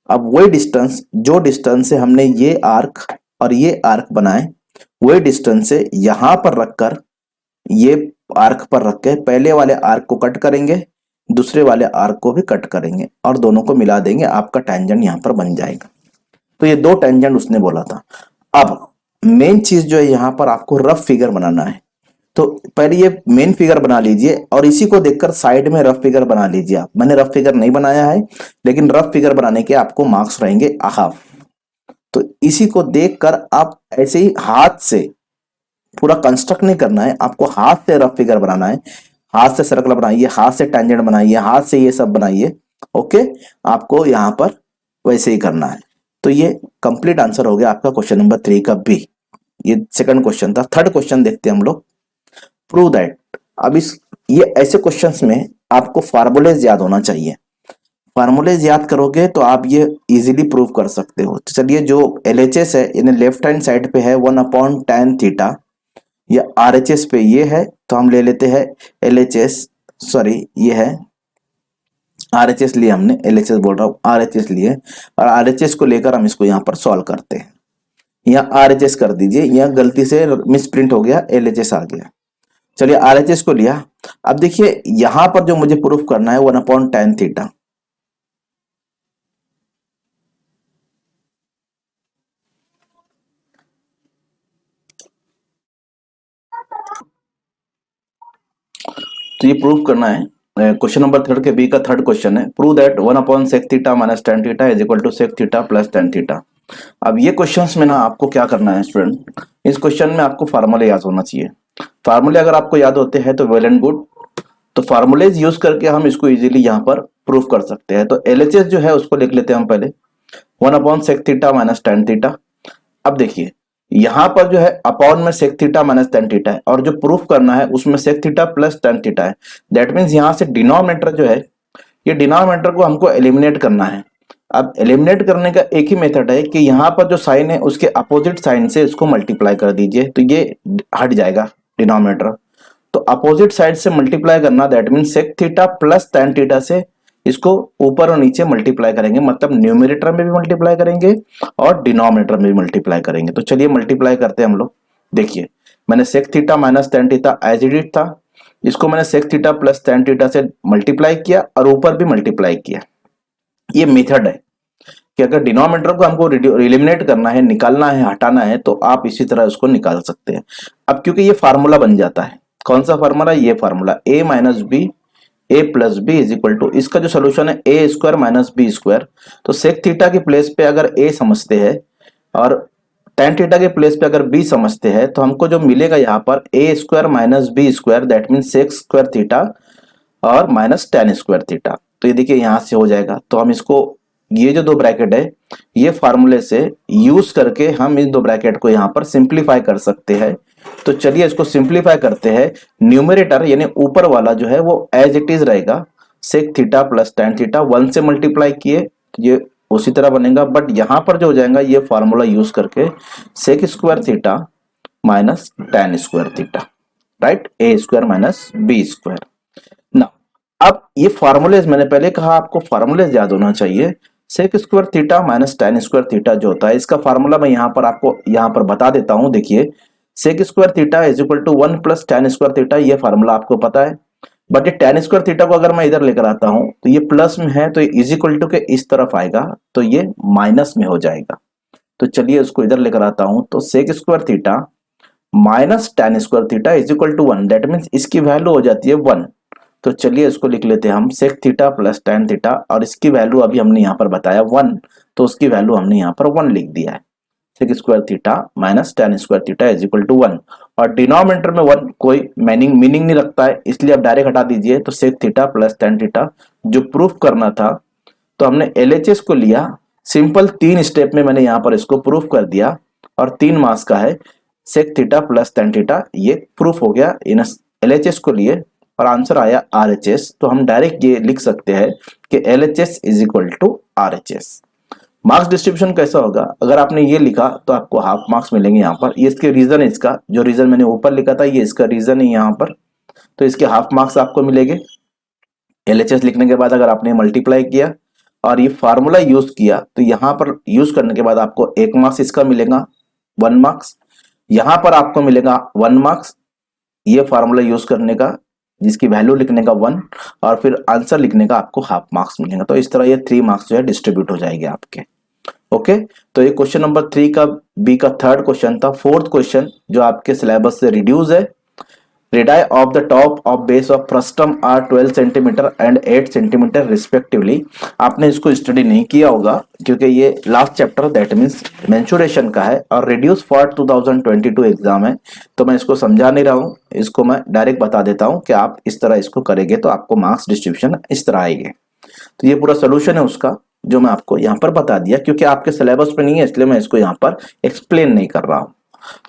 अब वही डिस्टेंस, जो डिस्टेंस से हमने ये आर्क और ये आर्क बनाए, वही डिस्टेंस से यहां पर रखकर, ये आर्क पर रख के पहले वाले आर्क को कट करेंगे, दूसरे वाले आर्क को भी कट करेंगे और दोनों को मिला देंगे। आपका टेंजेंट यहां पर बन जाएगा। तो ये दो टेंजेंट उसने बोला था। अब मेन चीज जो है, यहां पर आपको रफ फिगर बनाना है। तो पहले ये मेन फिगर बना लीजिए और इसी को देखकर साइड में रफ फिगर बना लीजिए आप। मैंने रफ फिगर नहीं बनाया है, लेकिन रफ फिगर बनाने के आपको मार्क्स रहेंगे हाफ। तो इसी को देखकर आप ऐसे ही हाथ से, पूरा कंस्ट्रक्ट नहीं करना है आपको, हाथ से रफ फिगर बनाना है। हाथ से सर्कल बनाइए, हाथ से टेंजेंट बनाइए, हाथ से ये सब बनाइए। ओके, आपको यहां पर वैसे ही करना है। तो ये कंप्लीट आंसर हो गया आपका क्वेश्चन नंबर 3 का बी। ये सेकंड क्वेश्चन था। थर्ड क्वेश्चन देखते हैं हम लोग। Prove that. अब इस, ये ऐसे क्वेश्चंस में आपको फार्मूलेज याद होना चाहिए। फार्मूलेज याद करोगे तो आप ये इजीली प्रूव कर सकते हो। तो चलिए, जो LHS है, यानी लेफ्ट हैंड साइड पे है 1/tan थीटा, या RHS पे ये है, तो हम ले लेते हैं LHS, सॉरी ये है RHS लिए हमने, LHS बोल रहा हूँ, RHS लिए, और RHS को लेकर हम इसको यहाँ पर सॉल्व करते हैं। यहाँ RHS कर दीजिए, यहाँ गलती से मिस प्रिंट हो गया, LHS आ गया। चलिए RHS को लिया। अब देखिए यहां पर जो मुझे प्रूफ करना है 1/tan थीटा। तो ये प्रूफ करना है। क्वेश्चन नंबर थर्ड के बी का थर्ड क्वेश्चन है। Prove that 1/sec theta minus tan theta is equal to sec theta plus tan theta. अब ये क्वेश्चंस में ना आपको क्या करना है स्टूडेंट, इस क्वेश्चन में आपको फार्मूले याद होना चाहिए। फार्मूले अगर आपको याद होते हैं तो वेल एंड गुड। तो फार्मूलेज यूज करके हम इसको इजीली यहाँ पर प्रूफ कर सकते हैं। तो LHS जो है उसको लिख लेते हैं हम पहले, 1/sec theta minus tan theta. अब देखिए यहां पर जो है अपॉन में sec theta minus tan theta है, और जो प्रूफ करना है उसमें sec theta plus tan theta है। दैट मीन्स यहां से डिनोमिनेटर जो है, ये डिनोमिनेटर को हमको एलिमिनेट करना है। अब एलिमिनेट करने का एक ही मेथड है कि यहाँ पर जो साइन है उसके अपोजिट साइन से इसको मल्टीप्लाई कर दीजिए, तो ये हट जाएगा डिनोमिनेटर। तो अपोजिट साइड से मल्टीप्लाई करना, that mean sec theta plus tan theta से इसको ऊपर और नीचे मल्टीप्लाई करेंगे, मतलब न्यूमरेटर में भी मल्टीप्लाई करेंगे और डिनोमिनेटर में भी मल्टीप्लाई करेंगे। तो चलिए मल्टीप्लाई करते हैं हम लोग। देखिए मैंने sec theta minus tan theta as it is था, इसको मैंने sec theta plus tan theta से मल्टीप्लाई किया और ऊपर भी मल्टीप्लाई किया। ये मेथड है कि अगर डिनोमिनेटर को हमको एलिमिनेट करना है, निकालना है, हटाना है, तो आप इसी तरह उसको निकाल सकते हैं। अब क्योंकि ये फार्मूला बन जाता है, कौन सा फार्मूला, ये formula a minus B A plus B is equal to, इसका जो सोल्यूशन है A square minus B square. तो सेक थीटा के प्लेस पे अगर ए समझते हैं और tan थीटा के प्लेस पे अगर बी समझते हैं, तो हमको जो मिलेगा यहाँ पर a square minus B square, that mean sec square theta और माइनस tan स्क्वायर थीटा। तो ये देखिए यहां से हो जाएगा। तो हम इसको, ये जो दो ब्रैकेट है, ये फार्मूले से यूज करके हम इन दो ब्रैकेट को यहाँ पर सिंप्लीफाई कर सकते हैं। तो चलिए इसको सिंप्लीफाई करते हैं। न्यूमरेटर यानी ऊपर वाला जो है वो एज इट इज रहेगा, sec theta plus tan theta, 1 से मल्टीप्लाई किए ये उसी तरह बनेगा, बट यहां पर जो हो जाएगा ये फार्मूला यूज करके sec square theta minus tan square theta, right, a square minus B square. ना अब ये फार्मूलेज, मैंने पहले कहा आपको फार्मूलेज याद होना चाहिए। Sec square theta minus tan square theta जो होता है, इसका फार्मूला मैं यहाँ पर आपको यहाँ पर बता देता हूँ। देखिए sec square theta is equal to 1 plus tan square theta, ये फार्मूला आपको पता है। बट ये tan स्क्वायर थीटा को अगर मैं इधर लेकर आता हूँ तो ये प्लस में है, तो ये इज इक्वल टू के इस तरफ आएगा, तो ये माइनस में हो जाएगा। तो चलिए उसको इधर लेकर आता हूँ। तो sec square theta minus tan square theta is equal to 1, that means इसकी वैल्यू हो जाती है 1। तो चलिए इसको लिख लेते हैं हम, sec theta plus tan theta, और इसकी वैल्यू अभी हमने यहाँ पर बताया 1, तो उसकी वैल्यू हमने यहाँ पर 1 लिख दिया है। Sec square theta minus tan square theta is equal to 1। और डिनोमिनेटर में 1 कोई मीनिंग नहीं रखता है, इसलिए आप डायरेक्ट हटा दीजिए। तो sec theta plus tan theta जो प्रूफ करना था, तो हमने एलएचएस को लिया, सिंपल 3 स्टेप में मैंने यहां पर इसको प्रूफ कर दिया, और 3 मार्क्स का है। Sec theta plus tan theta ये प्रूफ हो गया इन एलएचएस को लिए, और आंसर आया आरएचएस। तो हम डायरेक्ट ये लिख सकते हैं कि LHS is equal to RHS. Marks distribution कैसा होगा, अगर आपने ये लिखा तो आपको हाफ मार्क्स मिलेंगे यहाँ पर। ये इसके रीजन है, इसका जो रीजन मैंने ऊपर लिखा था ये इसका रीजन है यहाँ पर, तो इसके हाफ मार्क्स आपको मिलेंगे। एलएचएस लिखने के बाद अगर आपने मल्टीप्लाई किया और ये फार्मूला यूज किया, तो यहाँ पर यूज करने के बाद आपको 1 मार्क्स इसका मिलेगा, 1 मार्क्स यहाँ पर आपको मिलेगा 1 मार्क्स ये फार्मूला यूज करने का, जिसकी वैल्यू लिखने का 1, और फिर आंसर लिखने का आपको हाफ मार्क्स मिलेगा। तो इस तरह ये 3 मार्क्स जो है डिस्ट्रीब्यूट हो जाएंगे आपके। ओके, तो ये क्वेश्चन नंबर 3 का बी का थर्ड क्वेश्चन था। फोर्थ क्वेश्चन जो आपके सिलेबस से रिड्यूस है, radii of the top of base of frustum are 12 centimetre and 8 centimetre respectively. आपने इसको स्टडी नहीं किया होगा क्योंकि ये last chapter that means mensuration का है और रिड्यूस फॉर 2022 एग्जाम है, तो मैं इसको समझा नहीं रहा हूं, इसको मैं डायरेक्ट बता देता हूं कि आप इस तरह इसको करेंगे तो आपको मार्क्स डिस्ट्रीब्यूशन इस तरह आएंगे। तो ये पूरा सोल्यूशन है उसका जो मैं आपको यहाँ पर बता दिया, क्योंकि आपके सिलेबस पे नहीं है इसलिए मैं इसको यहाँ पर एक्सप्लेन नहीं कर रहा हूँ।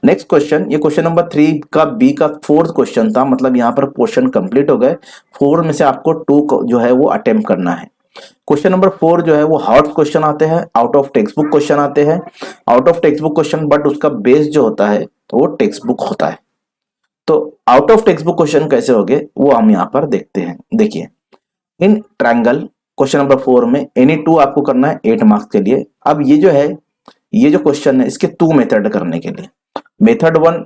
नेक्स्ट क्वेश्चन, ये क्वेश्चन नंबर 3 का बी का फोर्थ क्वेश्चन था, मतलब यहाँ पर क्वेश्चन कंप्लीट हो गए। 4 में से आपको 2 जो है वो अटेम्प्ट करना है। क्वेश्चन नंबर 4 जो है वो हार्ड क्वेश्चन आते हैं, out of text book question आते हैं, out of text book question, but उसका बेस जो होता है तो वो टेक्स्ट बुक होता है। तो out of text book question कैसे होंगे वो हम यहाँ पर देखते हैं। देखिए, इन ट्रायंगल क्वेश्चन नंबर 4 में एनी 2 आपको करना है 8 मार्क्स के लिए। अब ये जो है ये जो क्वेश्चन है इसके 2 मेथड करने के लिए, मेथड 1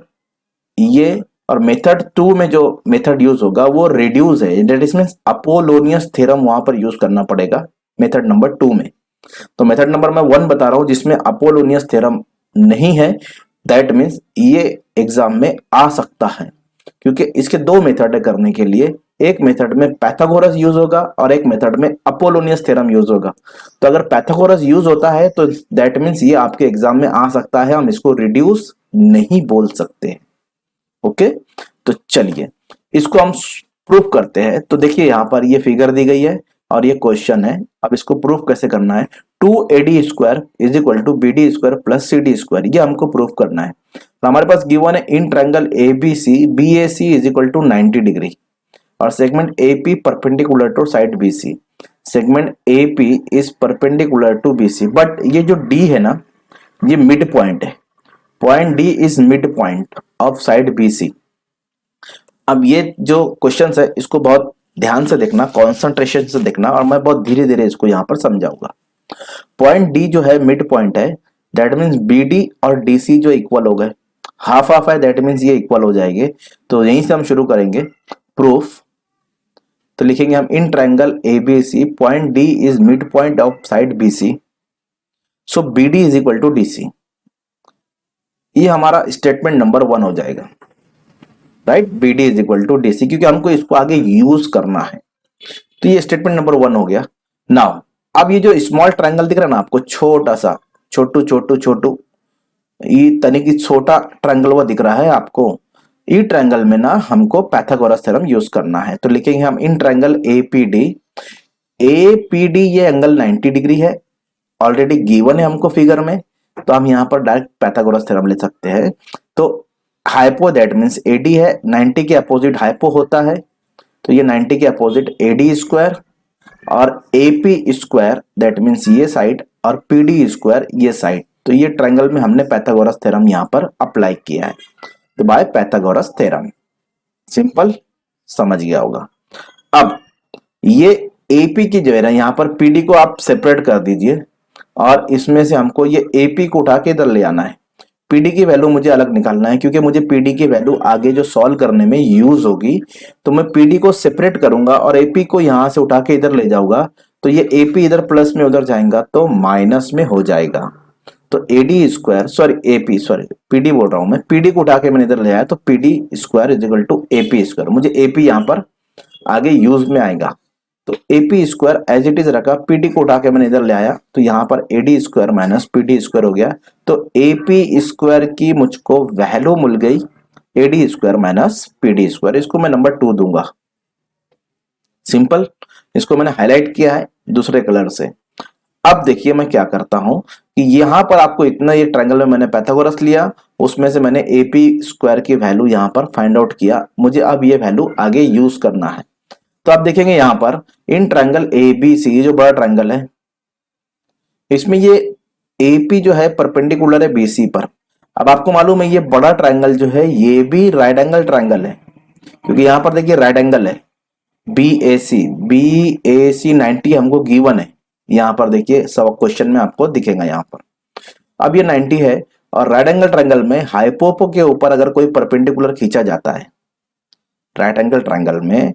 ये, और मेथड 2 में जो मेथड यूज होगा वो रिड्यूस है, that is means Apollonius theorem वहां पर यूज करना पड़ेगा मेथड नंबर 2 में। तो मेथड नंबर मैं 1 बता रहा हूं जिसमें अपोलोनियस थ्योरम नहीं है, दैट मींस ये एग्जाम में आ सकता है, क्योंकि इसके 2 मेथड है करने के लिए। एक मेथड में पैथागोरस यूज होगा और एक मेथड में अपोलोनियस थ्योरम यूज होगा। तो अगर पैथागोरस यूज होता है तो दैट मींस ये आपके एग्जाम में आ सकता है, हम इसको रिड्यूस नहीं बोल सकते। ओके, तो चलिए इसको हम प्रूफ करते हैं। तो देखिए यहाँ पर ये फिगर दी गई है और ये क्वेश्चन है। अब इसको प्रूफ कैसे करना है, 2AD square is equal to BD square plus CD square, ये हमको प्रूफ करना है। तो हमारे पास गिवन है in triangle ABC BAC is equal to 90 degree और segment AP perpendicular to side BC, segment AP is perpendicular to BC, but ये जो D है ना ये मिड पॉइंट है, point D is mid point of side BC। अब ये जो क्वेश्चन है इसको बहुत ध्यान से देखना, कॉन्सेंट्रेशन से देखना, और मैं बहुत धीरे धीरे इसको यहाँ पर समझाऊंगा। पॉइंट D जो है मिड पॉइंट है, दैट मीन्स BD और DC जो इक्वल हो गए, हाफ हाफ है, दैट मीन्स ये इक्वल हो जाएंगे। तो यहीं से हम शुरू करेंगे प्रूफ। तो लिखेंगे हम in triangle ABC point D is mid point of side BC, so BD is equal to DC। ये हमारा स्टेटमेंट नंबर 1 हो जाएगा, right, BD is equal to DC, क्योंकि हमको इसको आगे यूज करना है। तो ये स्टेटमेंट नंबर 1 हो गया। नाउ अब ये जो स्मॉल ट्रायंगल दिख रहा है ना आपको, छोटा सा छोटू छोटू छोटू, ये तनिक छोटा ट्रायंगल वो दिख रहा है आपको, ई ट्रायंगल में ना हमको पैथागोरस थ्योरम यूज करना है। तो लिखेंगे हम इन ट्रायंगल APD ये एंगल 90 डिग्री है, ऑलरेडी गिवन है हमको फिगर में, तो हम यहाँ पर डायरेक्ट पैथागोरस थ्योरम ले सकते हैं। तो हाइपो दैट मीन्स AD है, 90 के अपोजिट हाइपो होता है, तो ये 90 के अपोजिट AD स्क्वायर, और AP स्क्वायर दैट मीन्स ये साइड, और PD स्क्वायर ये साइड। तो ये ट्रायंगल में हमने पैथागोरस थ्योरम यहाँ पर अप्लाई किया है, तो बाय पैथागोरस थ्योरम, सिंपल, समझ गया होगा। अब ये AP की जो है ना यहाँ पर PD को आप सेपरेट कर दीजिए, और इसमें से हमको ये AP को उठा के इधर ले आना है। PD की वैल्यू मुझे अलग निकालना है, क्योंकि मुझे PD की वैल्यू आगे जो सॉल्व करने में यूज होगी, तो मैं PD को सेपरेट करूंगा और AP को यहां से उठा के इधर ले जाऊंगा। तो ये AP इधर प्लस में उधर जाएगा तो माइनस में हो जाएगा। तो AD स्क्वायर PD बोल रहा हूं मैं, PD को उठा के मैंने इधर ले आया, तो PD square is equal to AP square, मुझे AP यहाँ पर आगे यूज में आएगा। तो AP square as it is रखा, PD को उठा के मैंने इधर ले आया, तो यहाँ पर AD square minus PD square हो गया। तो AP स्क्वायर की मुझको वैल्यू मिल गई, AD square minus PD square, इसको मैं नंबर 2 दूंगा। सिंपल, इसको मैंने हाईलाइट किया है दूसरे कलर से। अब देखिए मैं क्या करता हूं कि यहां पर आपको इतना, ये ट्रायंगल में मैंने पाइथागोरस लिया, उसमें से मैंने AP स्क्वायर की वैल्यू यहां पर फाइंड आउट किया, मुझे अब ये वैल्यू आगे यूज करना है। तो आप देखेंगे यहां पर इन ट्रायंगल ABC, ये जो बड़ा ट्रायंगल है, इसमें ये AP जो है परपेंडिकुलर है BC पर। अब आपको मालूम है ये बड़ा ट्रायंगल जो है ये भी राइट एंगल ट्रायंगल है, क्योंकि यहां पर देखिए राइट एंगल है। BAC 90 हमको गिवन है, यहां पर देखिए सब क्वेश्चन में आपको दिखेगा यहां पर। अब ये 90 है, और राइट एंगल ट्रायंगल में हाइपोपो के ऊपर अगर कोई परपेंडिकुलर खींचा जाता है, राइट एंगल ट्रायंगल में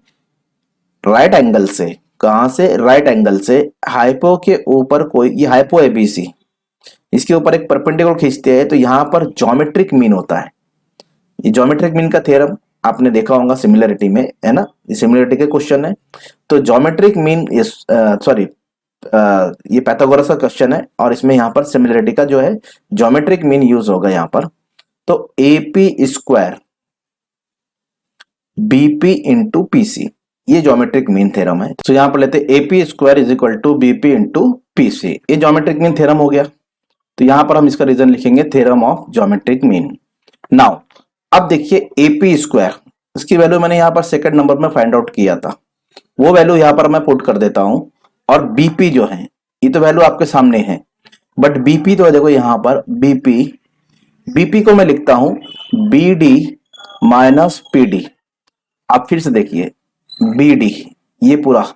राइट एंगल से, कहां से, राइट एंगल से हाइपो के ऊपर कोई, ये हाइपो ABC, इसके ऊपर एक परपेंडिकुलर खींचते हैं तो यहां पर ज्योमेट्रिक मीन होता है। ये ज्योमेट्रिक मीन का थ्योरम आपने देखा होगा सिमिलरिटी में, है ना, ये सिमिलरिटी के क्वेश्चन है। तो ज्योमेट्रिक मीन, सॉरी, ये पाइथागोरस का क्वेश्चन है, और इसमें यहां पर सिमिलरिटी का जो है ज्योमेट्रिक मीन यूज होगा यहां पर। तो AP square BP into PC, ये ज्योमेट्रिक मीन थ्योरम है। तो यहां पर लेते AP square is equal to BP into PC, ये ज्योमेट्रिक मीन थ्योरम हो गया। तो यहां पर हम इसका रीजन लिखेंगे theorem of geometric mean. Now अब देखिए AP स्क्वायर, इसकी वैल्यू मैंने यहां पर सेकंड नंबर में फाइंड आउट किया था, वो वैल्यू यहां पर मैं पुट कर देता हूं। और BP जो है, ये तो वैल्यू आपके सामने है, बट BP तो देखो यहां पर BP को मैं लिखता हूं BD माइनस PD। आप फिर से देखिए BD, ये पूरा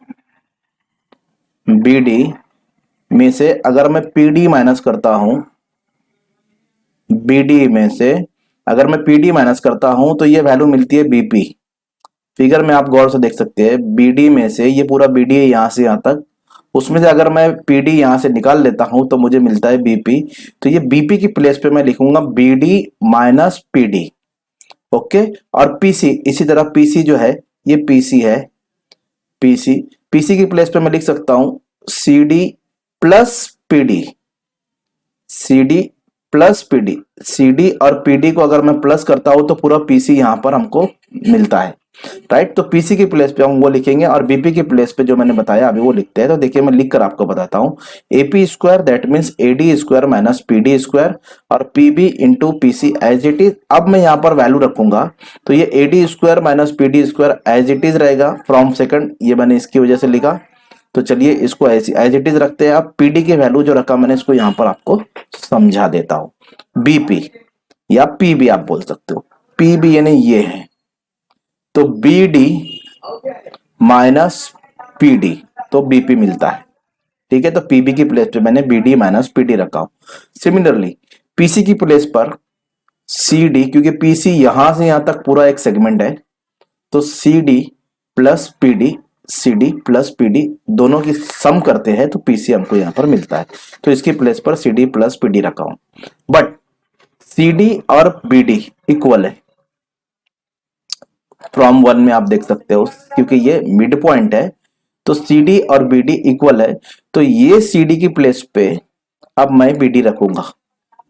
BD में से अगर मैं PD माइनस करता हूं, BD में से अगर मैं PD माइनस करता हूं तो ये वैल्यू मिलती है BP। फिगर में आप गौर से देख सकते हैं, BD में से ये पूरा BD है यहां से यहां तक, उसमें से अगर मैं PD यहां से निकाल लेता हूं तो मुझे मिलता है BP। तो ये BP की प्लेस पे मैं लिखूंगा BD माइनस PD। ओके, और PC इसी तरह, PC जो है ये PC है, PC की प्लेस पे मैं लिख सकता हूं CD plus PD, CD plus PD। CD और PD को अगर मैं प्लस करता हूं तो पूरा PC यहां पर हमको मिलता है, राइट। तो PC की प्लेस पे हम वो लिखेंगे, और BP की प्लेस पे जो मैंने बताया अभी वो लिखते हैं। तो देखिए मैं लिख कर आपको बताता हूं, AP square that means AD square minus PD square, और PB into PC as it is. अब मैं यहां पर वैल्यू रखूंगा, तो ये AD square minus PD square as it is रहेगा फ्रॉम सेकंड, ये मैंने इसकी वजह से लिखा। तो चलिए इसको एज इट इज रखते हैं। अब PD की वैल्यू जो रखा मैंने, इसको यहां पर आपको समझा देता हूं। BP या PB आप बोल सकते हो, PB यानी ये है, तो BD माइनस PD, तो BP मिलता है, ठीक है। तो PB की प्लेस पे मैंने BD माइनस PD रखा हूं। सिमिलरली PC की प्लेस पर CD, क्योंकि PC यहां से यहां तक पूरा एक सेगमेंट है, तो CD plus PD, CD plus PD दोनों की सम करते हैं तो PC हमको यहां पर मिलता है। तो इसकी प्लेस पर CD प्लस PD रखा हूं, बट CD और BD इक्वल है, फ्रॉम वन में आप देख सकते हो, क्योंकि ये मिड पॉइंट है तो CD और BD इक्वल है। तो ये CD की प्लेस पे अब मैं BD रखूंगा,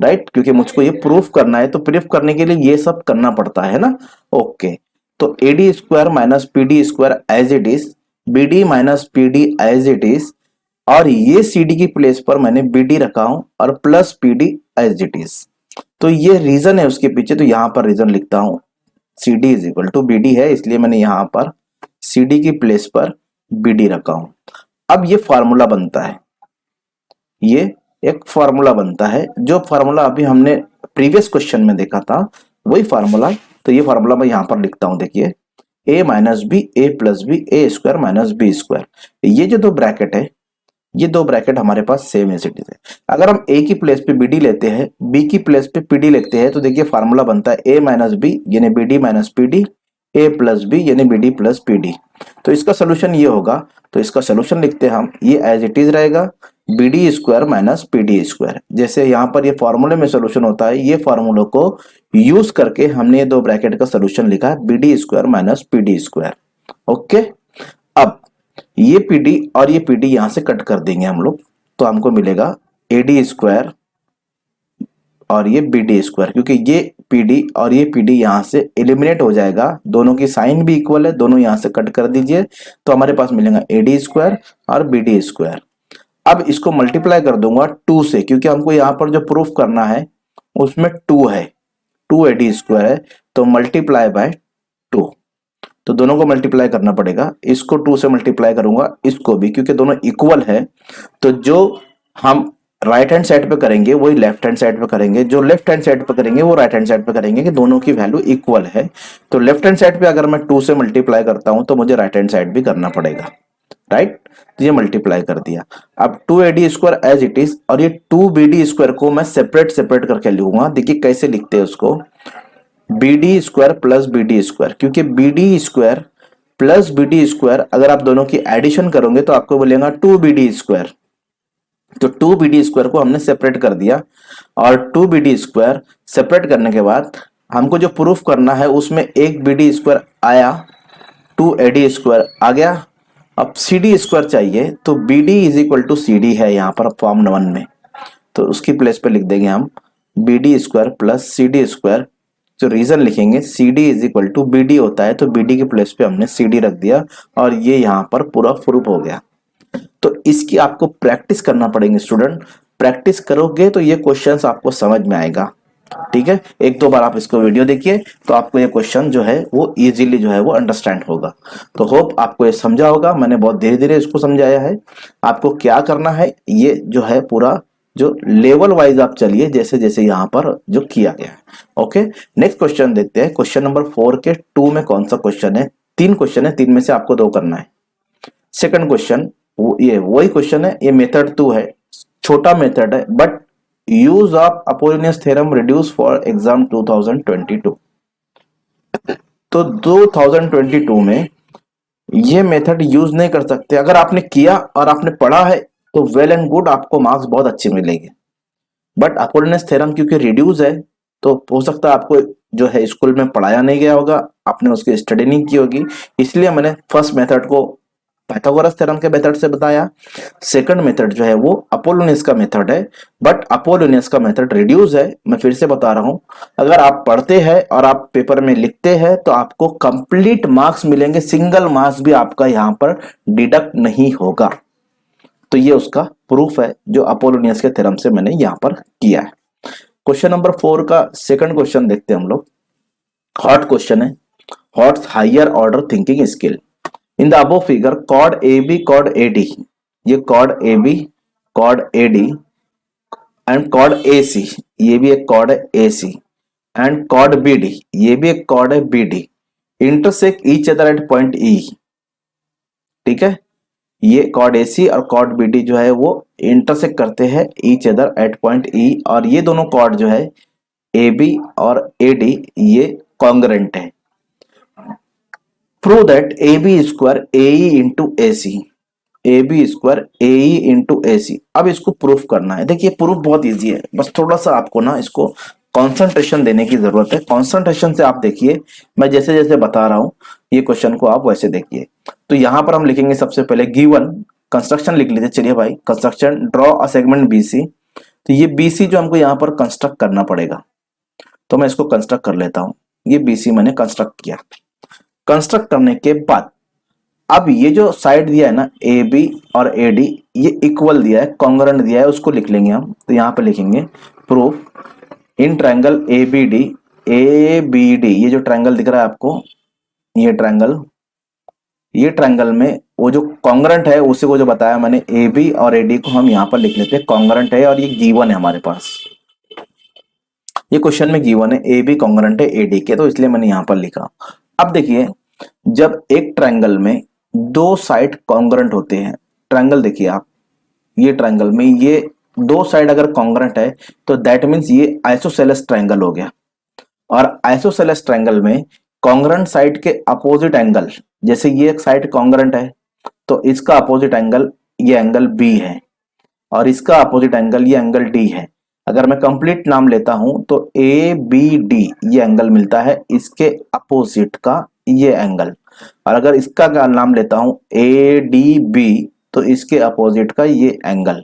राइट, क्योंकि मुझको ये प्रूफ करना है, तो प्रूफ करने के लिए ये सब करना पड़ता है ना। ओके, तो AD square minus PD square as it is, BD minus PD as it is, और ये CD की प्लेस पर मैंने BD रखा हूं और plus PD as it is. तो ये रीजन है उसके पीछे, तो यहां पर रीजन लिखता हूं, CD is equal to BD है, इसलिए मैंने यहां पर CD की प्लेस पर BD रखा हूं। अब ये फार्मूला बनता है, ये एक फार्मूला बनता है, जो फार्मूला अभी हमने प्रीवियस क्वेश्चन में देखा था वही फार्मूला। तो ये फार्मूला मैं यहां पर लिखता हूं, देखिए A minus B, A plus B, A square minus B square. ये जो दो ब्रैकेट है, ये दो ब्रैकेट हमारे पास सेम एसिटीज है। अगर हम A की प्लेस पे BD लेते हैं, B की प्लेस पे PD लेते हैं, तो देखिए फार्मूला बनता है A माइनस बी यानी BD minus PD, A plus B यानी BD प्लस PD। तो इसका सोल्यूशन ये होगा, तो इसका सोल्यूशन लिखते हैं हम, ये एज इट इज रहेगा BD square minus PD square. जैसे यहाँ पर ये फॉर्मूले में सोल्यूशन होता है, ये फॉर्मूले को यूज करके हमने ये दो ब्रैकेट का सोल्यूशन लिखा है BD square minus PD square. Okay, अब ये PD और ये PD यहां से कट कर देंगे हम लोग, तो हमको मिलेगा AD स्क्वायर और ये बी डी स्क्वायर, क्योंकि ये पी डी और ये पी डी यहाँ से एलिमिनेट हो जाएगा, दोनों की साइन भी इक्वल है, दोनों यहाँ से कट कर दीजिए तो हमारे पास मिलेगा ए डी स्क्वायर और बी डी स्क्वायर। अब इसको मल्टीप्लाई कर दूंगा 2 से, क्योंकि हमको यहाँ पर जो प्रूफ करना है उसमें 2 है, 2 ए डी स्क्वायर है, तो मल्टीप्लाई बाय 2। तो दोनों को मल्टीप्लाई करना पड़ेगा, इसको 2 से मल्टीप्लाई करूंगा, इसको भी, क्योंकि दोनों इक्वल है। तो जो हम राइट हैंड साइड पे करेंगे वही लेफ्ट हैंड साइड पे करेंगे, जो लेफ्ट हैंड साइड पे करेंगे वो राइट हैंड साइड पे करेंगे, कि दोनों की वैल्यू इक्वल है। तो लेफ्ट हैंड साइड पे अगर मैं 2 से मल्टीप्लाई करता हूं तो मुझे राइट हैंड साइड भी करना पड़ेगा, राइट। तो ये मल्टीप्लाई कर दिया। अब 2 A D square as it is, और ये 2 बी डी स्क्वायर को मैं सेपरेट सेपरेट करके लिखूंगा। देखिए कैसे लिखते हैं उसको, b D square plus b D square, क्योंकि b D square plus b D square अगर आप दोनों की एडिशन करोगे तो आपको बोलेगा 2 बी डी स्क्वायर। तो 2 बी डी स्क्वायर को हमने सेपरेट कर दिया, और 2 बी डी स्क्वायर सेपरेट करने के बाद हमको जो प्रूफ करना है उसमें एक बी डी स्क्वायर आया, 2 ए डी स्क्वायर आ गया। अब सी डी स्क्वायर चाहिए, तो B D is equal to C D है यहाँ पर फॉर्म 1 में, तो उसकी प्लेस पे लिख देंगे हम B D square plus C D square. जो रीजन लिखेंगे C D is equal to B D होता है, तो बी डी की प्लेस पे हमने सी डी रख दिया, और ये यहाँ पर पूरा प्रूफ हो गया। तो इसकी आपको प्रैक्टिस करना पड़ेगी स्टूडेंट, प्रैक्टिस करोगे तो ये क्वेश्चंस आपको समझ में आएगा, ठीक है। एक दो बार आप इसको वीडियो देखिए तो आपको ये क्वेश्चन जो है वो इजीली जो है वो अंडरस्टैंड होगा। तो होप आपको ये समझा होगा, मैंने बहुत धीरे धीरे इसको समझाया है। आपको क्या करना है, ये जो है पूरा जो लेवल वाइज आप चलिए, जैसे जैसे यहाँ पर जो किया गया है। ओके, नेक्स्ट क्वेश्चन देखते हैं। क्वेश्चन नंबर 4 के 2 में कौन सा क्वेश्चन है? 3 क्वेश्चन है, 3 में से आपको 2 करना है। सेकंड क्वेश्चन ये वही क्वेश्चन है, ये मेथड 2 है, छोटा मेथड है, but use of Apollonius theorem reduce for exam 2022। तो 2022 में ये मेथड यूज नहीं कर सकते। अगर आपने किया और आपने पढ़ा है तो वेल एंड गुड, आपको मार्क्स बहुत अच्छे मिलेंगे। बट अपोलोनियस थ्योरम क्योंकि रिड्यूस है, तो हो सकता है आपको जो है स्कूल में पढ़ाया नहीं गया होगा, आपने उसकी स्टडी नहीं की होगी, इसलिए मैंने फर्स्ट मेथड को पाइथागोरस थ्योरम के मेथड से बताया। सेकंड मेथड जो है वो अपोलोनियस का मेथड है, बट अपोलोनियस का मेथड रिड्यूस है। मैं फिर से बता रहा हूं, अगर आप पढ़ते हैं और आप पेपर में लिखते हैं तो आपको कंप्लीट मार्क्स मिलेंगे, सिंगल मार्क्स भी आपका यहां पर डिडक्ट नहीं होगा। तो ये उसका प्रूफ है जो अपोलोनियस के थ्योरम से मैंने यहां पर किया है। क्वेश्चन नंबर 4 का सेकंड क्वेश्चन देखते हैं हम लोग। हॉट क्वेश्चन है, HOT higher order thinking skill in the above figure chord A b chord a d, ये chord A b chord a d and chord a c, ये भी एक कॉर्ड है a C, and chord b D, ये भी एक कॉर्ड है b d, intersect each other at point e. ठीक है, ये कॉर्ड ए सी और कॉर्ड बी डी जो है वो इंटरसेक्ट करते हैं each other at point e, और ये दोनों कॉर्ड जो है ए बी और ए डी ये कॉन्ग्रेंट है। Prove that a b square a E into a c, a b square a E into a c. अब इसको प्रूफ करना है। देखिए प्रूफ बहुत इजी है, बस थोड़ा सा आपको ना इसको कंसंट्रेशन देने की जरूरत है। कंसंट्रेशन से आप देखिए, मैं जैसे जैसे बता रहा हूं ये क्वेश्चन को आप वैसे देखिए। तो यहां पर हम लिखेंगे सबसे पहले गिवन कंस्ट्रक्शन लिख लेते। चलिए भाई, construction draw a segment BC. तो ये बीसी जो हमको यहाँ पर कंस्ट्रक्ट करना पड़ेगा, तो मैं इसको कंस्ट्रक्ट कर लेता हूं। ये बीसी मैंने कंस्ट्रक्ट किया। कंस्ट्रक्ट करने के बाद अब ये जो साइड दिया है ना ए बी और ए डी, ये इक्वल दिया है, कॉन्ग्रेंट दिया है, उसको लिख लेंगे हम। तो यहाँ पे लिखेंगे proof in triangle A B D, A B D, ये जो ट्रायंगल दिख रहा है आपको, ये ट्रायंगल में वो जो कॉन्ग्रेंट है उसी को जो बताया मैंने, ए बी और ए डी को हम यहाँ पर लिख लेते हैं कॉन्ग्रेंट है, और ये गिवन है हमारे पास। ये क्वेश्चन में गिवन है ए बी कॉन्ग्रेंट है ए डी के, तो इसलिए मैंने यहाँ पर लिखा। अब देखिए, जब एक ट्रायंगल में 2 साइड कॉन्ग्रेंट होते हैं, ट्रायंगल देखिए आप, ये ट्रायंगल में ये 2 साइड अगर कॉन्ग्रेंट है तो दैट मींस ये आइसोसेलेस ट्रायंगल हो गया। और आइसोसेलेस ट्रायंगल में कॉन्ग्रेंट साइड के अपोजिट एंगल, जैसे ये एक साइड कॉन्ग्रेंट है तो इसका अपोजिट एंगल ये एंगल बी है, और इसका अपोजिट एंगल ये एंगल डी है। अगर मैं कंप्लीट नाम लेता हूं तो ए बी डी ये एंगल मिलता है इसके अपोजिट का ये एंगल, और अगर इसका नाम लेता हूं ए डी बी तो इसके अपोजिट का ये एंगल,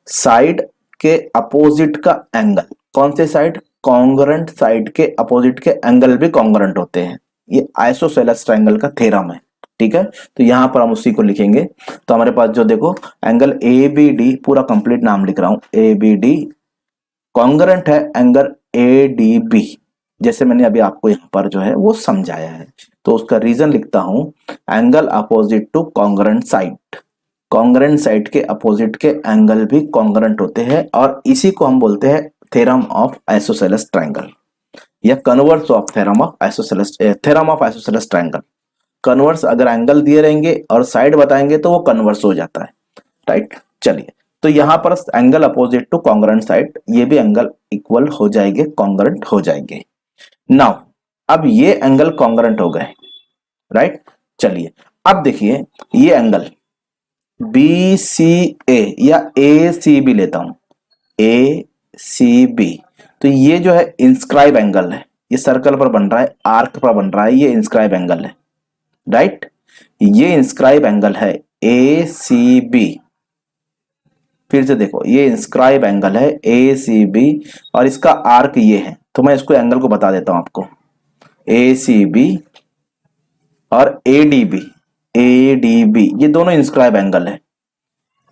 साइड के अपोजिट का एंगल। कौन से साइड, कॉन्ग्रुएंट साइड के अपोजिट के एंगल भी कॉन्ग्रुएंट होते हैं। ये आइसोसेलेस ट्रायंगल का थ्योरम है, ठीक है। तो यहां पर हम उसी को लिखेंगे। तो हमारे पास जो देखो एंगल ए बी डी, पूरा कंप्लीट नाम लिख रहा हूं, ए बी डी कॉन्ग्रुएंट है एंगल ए डी बी, जैसे मैंने अभी आपको यहाँ पर जो है वो समझाया है। तो उसका रीजन लिखता हूं, angle opposite two congruent side, congruent side के अपोजिट के एंगल भी कॉन्ग्रुएंट होते हैं, और इसी को हम बोलते हैं थ्योरम ऑफ आइसोसेलेस ट्रायंगल या converse of theorem of isosceles, theorem of isosceles triangle. Converse अगर एंगल दिए रहेंगे और साइड बताएंगे तो वो कन्वर्स हो जाता है, राइट। चलिए, तो यहां पर angle opposite two congruent side, ये भी एंगल इक्वल हो जाएंगे, कॉन्ग्रुएंट हो जाएंगे। नाउ अब ये एंगल कॉन्ग्रुएंट हो गए, राइट। चलिए अब देखिए ये एंगल बी सी ए या ए सी बी लेता हूं, ए सी बी, तो ये जो है इंस्क्राइब एंगल है, ये सर्कल पर बन रहा है, आर्क पर बन रहा है, ये इंस्क्राइब एंगल है, राइट। ये इंस्क्राइब एंगल है ए सी बी, फिर से देखो ये इंस्क्राइब एंगल है ए सी बी और इसका आर्क ये है। तो मैं इसको एंगल को बता देता हूं आपको, ए सी बी और ए D B, A D B ये दोनों इंस्क्राइब एंगल है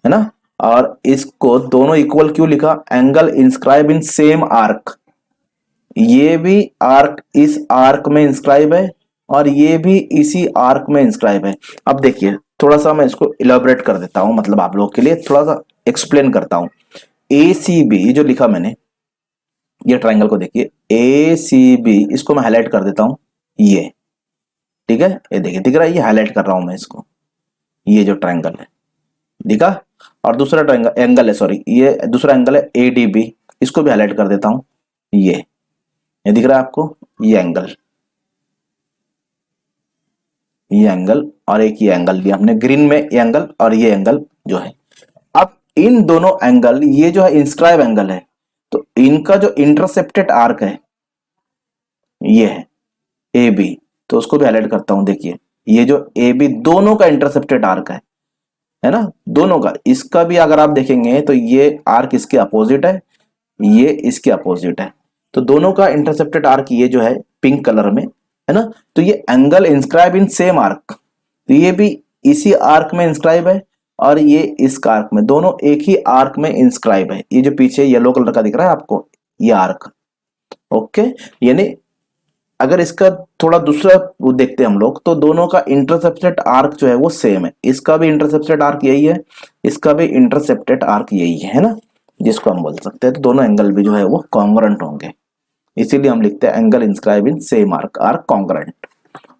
ना। और इसको दोनों इक्वल क्यों लिखा, angle inscribe in same arc, ये भी आर्क इस आर्क में इंस्क्राइब है और ये भी इसी आर्क में इंस्क्राइब है। अब देखिए थोड़ा सा मैं इसको इलेबोरेट कर देता हूं, मतलब आप लोगों के लिए थोड़ा सा एक्सप्लेन करता हूं। ए सी बी जो लिखा मैंने, ये ट्राइंगल को देखिए, ए सी बी, इसको मैं हाईलाइट कर देता हूं, ये ठीक है, ये देखिए दिख रहा है, ये हाईलाइट कर रहा हूं मैं इसको, ये जो ट्राइंगल है दिखा। और दूसरा ट्राइंगल एंगल है, सॉरी ये दूसरा एंगल है ए डी बी, इसको भी हाईलाइट कर देता हूं, ये दिख रहा है आपको, ये एंगल और एक ये एंगल लिया हमने ग्रीन में, ये एंगल और ये एंगल जो है। अब इन दोनों एंगल, ये जो है इंस्क्राइब एंगल है, तो इनका जो इंटरसेप्टेड आर्क है ये है ए बी, तो उसको भी हाईलाइट करता हूं। देखिए ये जो ए बी दोनों का इंटरसेप्टेड आर्क है ना, दोनों का। इसका भी अगर आप देखेंगे तो ये आर्क इसके अपोजिट है, ये इसके अपोजिट है, तो दोनों का इंटरसेप्टेड आर्क ये जो है पिंक कलर में है ना। तो ये angle inscribe in same arc, तो ये भी इसी आर्क में इंस्क्राइब है और ये इस आर्क में, दोनों एक ही आर्क में इंस्क्राइब है। ये जो पीछे येलो कलर का दिख रहा है आपको, ये आर्क, ओके। यानी अगर इसका थोड़ा दूसरा वो देखते हैं हम लोग, तो दोनों का इंटरसेप्टेड आर्क जो है वो सेम है, इसका भी इंटरसेप्टेड आर्क यही है, इसका भी इंटरसेप्टेड आर्क यही है ना, जिसको हम बोल सकते हैं। तो दोनों एंगल भी जो है वो कॉन्ग्रुएंट होंगे, इसीलिए हम लिखते हैं angle inscribe in same arc are congruent,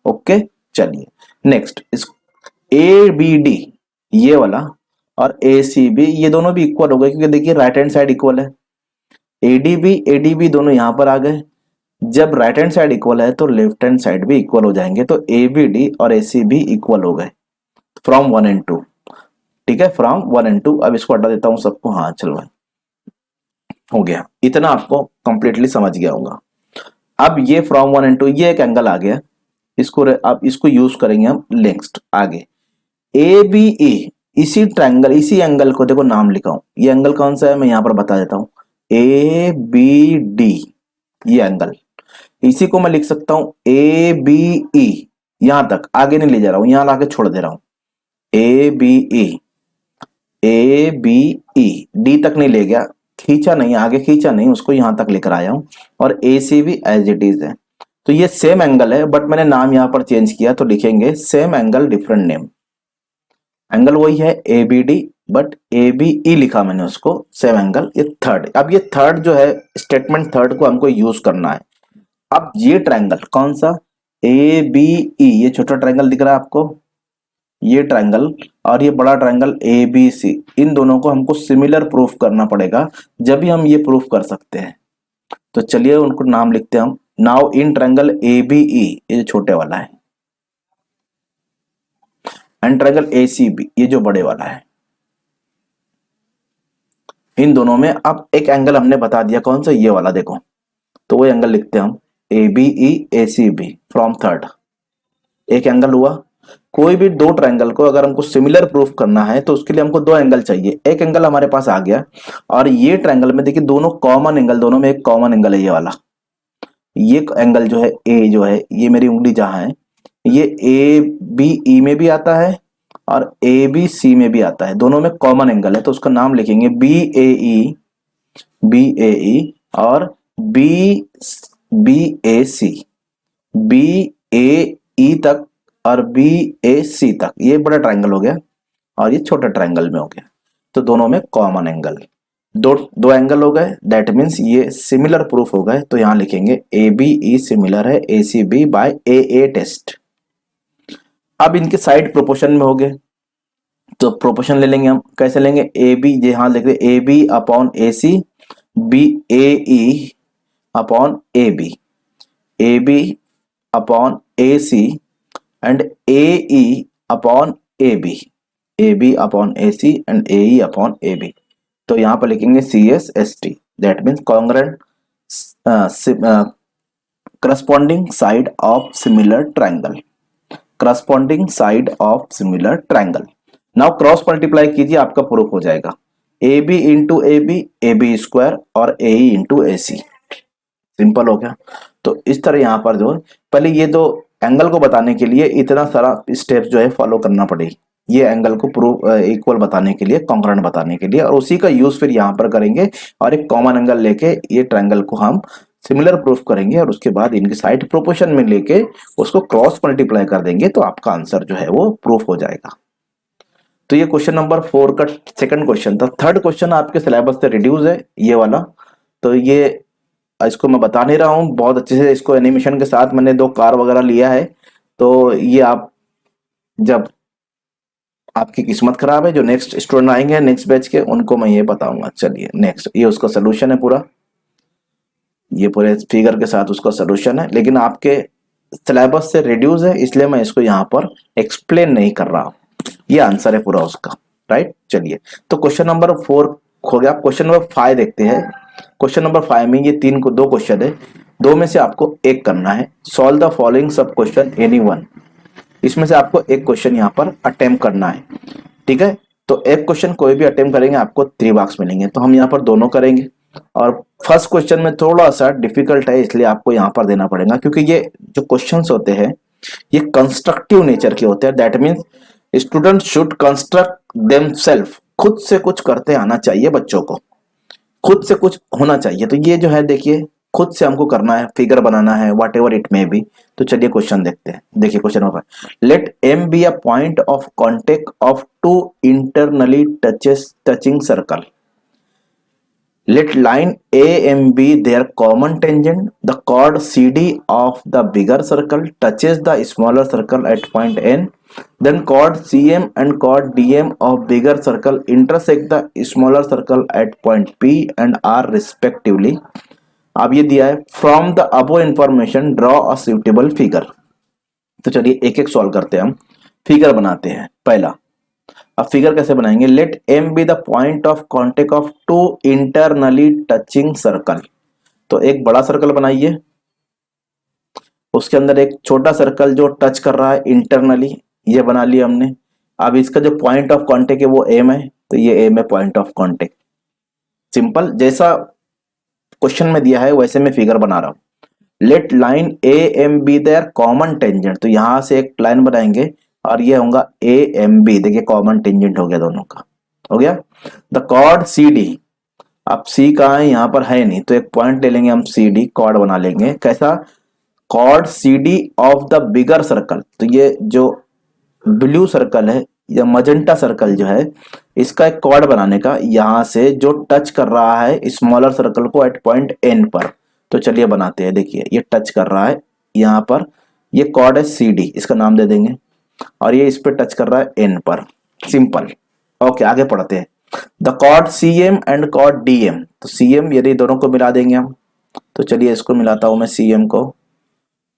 okay. चलिए नेक्स्ट, इस ए बी डी ये वाला और ए सी बी ये दोनों भी इक्वल हो गए, क्योंकि देखिए राइट हैंड साइड इक्वल है, ए डी बी दोनों यहां पर आ गए। जब राइट हैंड साइड इक्वल है तो लेफ्ट हैंड साइड भी इक्वल हो जाएंगे, तो ए बी डी और ए सी बी इक्वल हो गए फ्रॉम 1 and 2, ठीक है, फ्रॉम 1 and 2। अब इसको हटा देता हूं सबको, हाँ चलो भाई हो गया, इतना आपको कंप्लीटली समझ गया होगा। अब ये फ्रॉम 1 and 2 ये एक एंगल आ गया, इसको अब इसको यूज करेंगे हम नेक्स्ट आगे, ए बी ए, इसी ट्रायंगल इसी एंगल को देखो नाम लिखा हूं, ये एंगल कौन सा है मैं यहां पर बता देता हूं, ए बी डी ये एंगल, इसी को मैं लिख सकता हूं ए बी ई, यहां तक आगे नहीं ले जा रहा हूं, यहां लाके छोड़ दे रहा हूं, A B E, A B E, D तक नहीं ले गया, खींचा नहीं आगे, खींचा नहीं उसको, यहां तक लेकर आया हूं, और ए सी भी एज इट इज है। तो ये सेम एंगल है, बट मैंने नाम यहां पर चेंज किया, तो लिखेंगे same angle different name, angle वही है ए B D, but A B E लिखा मैंने उसको, सेम एंगल, ये थर्ड। अब ये थर्ड जो है स्टेटमेंट थर्ड को हमको यूज करना है। अब ये ट्रायंगल कौन सा, ए बी ई, ये छोटा ट्रायंगल दिख रहा है आपको, ये ट्रायंगल और ये बड़ा ट्रायंगल ए बी सी, इन दोनों को हमको सिमिलर प्रूफ करना पड़ेगा, जब भी हम ये प्रूफ कर सकते हैं। तो चलिए उनको नाम लिखते हैं हम, now in triangle A B E, ये जो छोटे वाला है, and triangle A C B ये जो बड़े वाला है, इन दोनों में अब एक एंगल हमने बता दिया कौन सा, ये वाला देखो, तो वो एंगल लिखते हैं हम A B E A C B from third, एक एंगल हुआ। कोई भी दो ट्रायंगल को अगर हमको सिमिलर प्रूफ करना है तो उसके लिए हमको दो एंगल चाहिए। एक एंगल हमारे पास आ गया, और ये ट्रायंगल में देखिए दोनों कॉमन एंगल, दोनों में एक कॉमन एंगल है ये वाला। ये एंगल जो है ए जो है, ये मेरी उंगली जहां है, ये ए बी ई में भी आता है और ए बी सी में भी आता है, दोनों में कॉमन एंगल है, तो उसका नाम लिखेंगे B A E, B A ई, और B B A C, B A ई तक और बी ए सी तक, ये बड़ा ट्रायंगल हो गया और ये छोटा ट्रायंगल में हो गया, तो दोनों में कॉमन एंगल, दो दो एंगल हो गए, दैट मीन्स ये सिमिलर प्रूफ हो गए। तो यहां लिखेंगे ए बी ई सिमिलर है a C B bye A test. अब इनके साइड प्रोपोर्शन में हो गए, तो प्रोपोर्शन ले लेंगे हम, कैसे लेंगे, ए बी, यहां लिख रहे A B upon A C, B A E upon A B, A B upon A C and A E upon A B, A B upon A C and A E upon A B. तो यहां पर लिखेंगे C S S T, that means congruent corresponding side of similar triangle, corresponding side of similar triangle. Now cross multiply कीजिए, आपका प्रूफ हो जाएगा A B into A b square और ए ई इंटू ए सी, सिंपल हो गया। तो इस तरह यहाँ पर जो पहले ये दो एंगल को बताने के लिए इतना सारा स्टेप जो है फॉलो करना पड़ेगी, ये एंगल को प्रूव इक्वल बताने के लिए, कॉन्ग्रुएंट बताने के लिए, और उसी का यूज फिर यहाँ पर करेंगे और एक कॉमन एंगल लेके ये ट्रायंगल को हम सिमिलर प्रूफ करेंगे और उसके बाद इनके साइड प्रोपोर्शन में लेके उसको क्रॉस मल्टीप्लाई कर देंगे, तो आपका आंसर जो है वो प्रूफ हो जाएगा। तो ये क्वेश्चन नंबर 4 का सेकंड क्वेश्चन था। थर्ड क्वेश्चन आपके सिलेबस से रिड्यूस है ये वाला, तो ये इसको मैं बता नहीं रहा हूँ बहुत अच्छे से, इसको एनिमेशन के साथ मैंने दो कार वगैरह लिया है, तो ये आप जब आपकी किस्मत खराब है, जो नेक्स्ट स्टूडेंट आएंगे नेक्स्ट बैच के उनको मैं ये बताऊंगा। चलिए नेक्स्ट, ये उसका सोल्यूशन है पूरा, ये पूरे फिगर के साथ उसका सोल्यूशन है, लेकिन आपके सिलेबस से रिड्यूस है इसलिए मैं इसको यहाँ पर एक्सप्लेन नहीं कर रहा हूँ, ये आंसर है पूरा उसका, राइट। चलिए तो क्वेश्चन नंबर 4 हो गया। क्वेश्चन नंबर 5 देखते हैं। क्वेश्चन नंबर 5 में ये दो क्वेश्चन है, दो में से आपको एक करना है। Solve the following sub question any one, इसमें से आपको एक क्वेश्चन यहाँ पर अटेम्प्ट करना है, ठीक है। तो एक क्वेश्चन कोई भी अटेम्प्ट करेंगे आपको 3 मार्क्स मिलेंगे, तो हम यहाँ पर दोनों करेंगे। और फर्स्ट क्वेश्चन में थोड़ा सा डिफिकल्ट है इसलिए आपको यहाँ पर देना पड़ेगा, क्योंकि ये जो क्वेश्चंस होते हैं ये कंस्ट्रक्टिव नेचर के होते हैं, that means student should construct themselves, खुद से कुछ करते आना चाहिए बच्चों को, खुद से कुछ होना चाहिए। तो ये जो है देखिए खुद से हमको करना है, फिगर बनाना है, whatever it may be. तो चलिए क्वेश्चन देखते हैं। देखिए question number, let M be a point of contact of two internally touching circle, let line AM be their common tangent. The chord CD of the bigger circle touches the smaller circle at point N. Then chord CM and chord DM of bigger circle intersect the smaller circle at point P and R respectively. अब ये दिया है from the above information draw a suitable figure. तो चलिए एक एक सॉल्व करते हैं, हम फिगर बनाते हैं। पहला, अब फिगर कैसे बनाएंगे, let M be the point of contact of two internally touching circle. तो एक बड़ा सर्कल बनाइए, उसके अंदर एक छोटा सर्कल जो टच कर रहा है इंटरनली, ये बना लिया हमने। अब इसका जो पॉइंट ऑफ कॉन्टेक्ट है वो एम है, तो ये एम है पॉइंट ऑफ कॉन्टेक्ट। सिंपल, जैसा क्वेश्चन में दिया है वैसे मैं फिगर बना रहा हूं। Let line A M B their common tangent, तो यहां से एक लाइन बनाएंगे और ये होगा ए एम बी, देखिए कॉमन टेंजेंट हो गया दोनों का, हो गया। द कॉर्ड सी डी, अब सी कहाँ है, यहाँ पर है नहीं, तो एक पॉइंट ले लेंगे हम सी डी, कॉर्ड बना लेंगे। कैसा, chord C D of the bigger circle, तो ये जो ब्लू सर्कल है या मजेंटा सर्कल जो है, इसका एक कॉर्ड बनाने का, यहां से जो टच कर रहा है स्मॉलर सर्कल को एट पॉइंट एन पर। तो चलिए बनाते हैं, देखिए ये टच कर रहा है यहाँ पर, ये कॉर्ड है सी डी, इसका नाम दे देंगे, और ये इस पे टच कर रहा है एन पर। सिंपल, ओके आगे पढ़ते हैं। The chord C M and chord D M, तो सी एम यदि दोनों को मिला देंगे हम, तो चलिए इसको मिलाता हूं मैं सी एम को,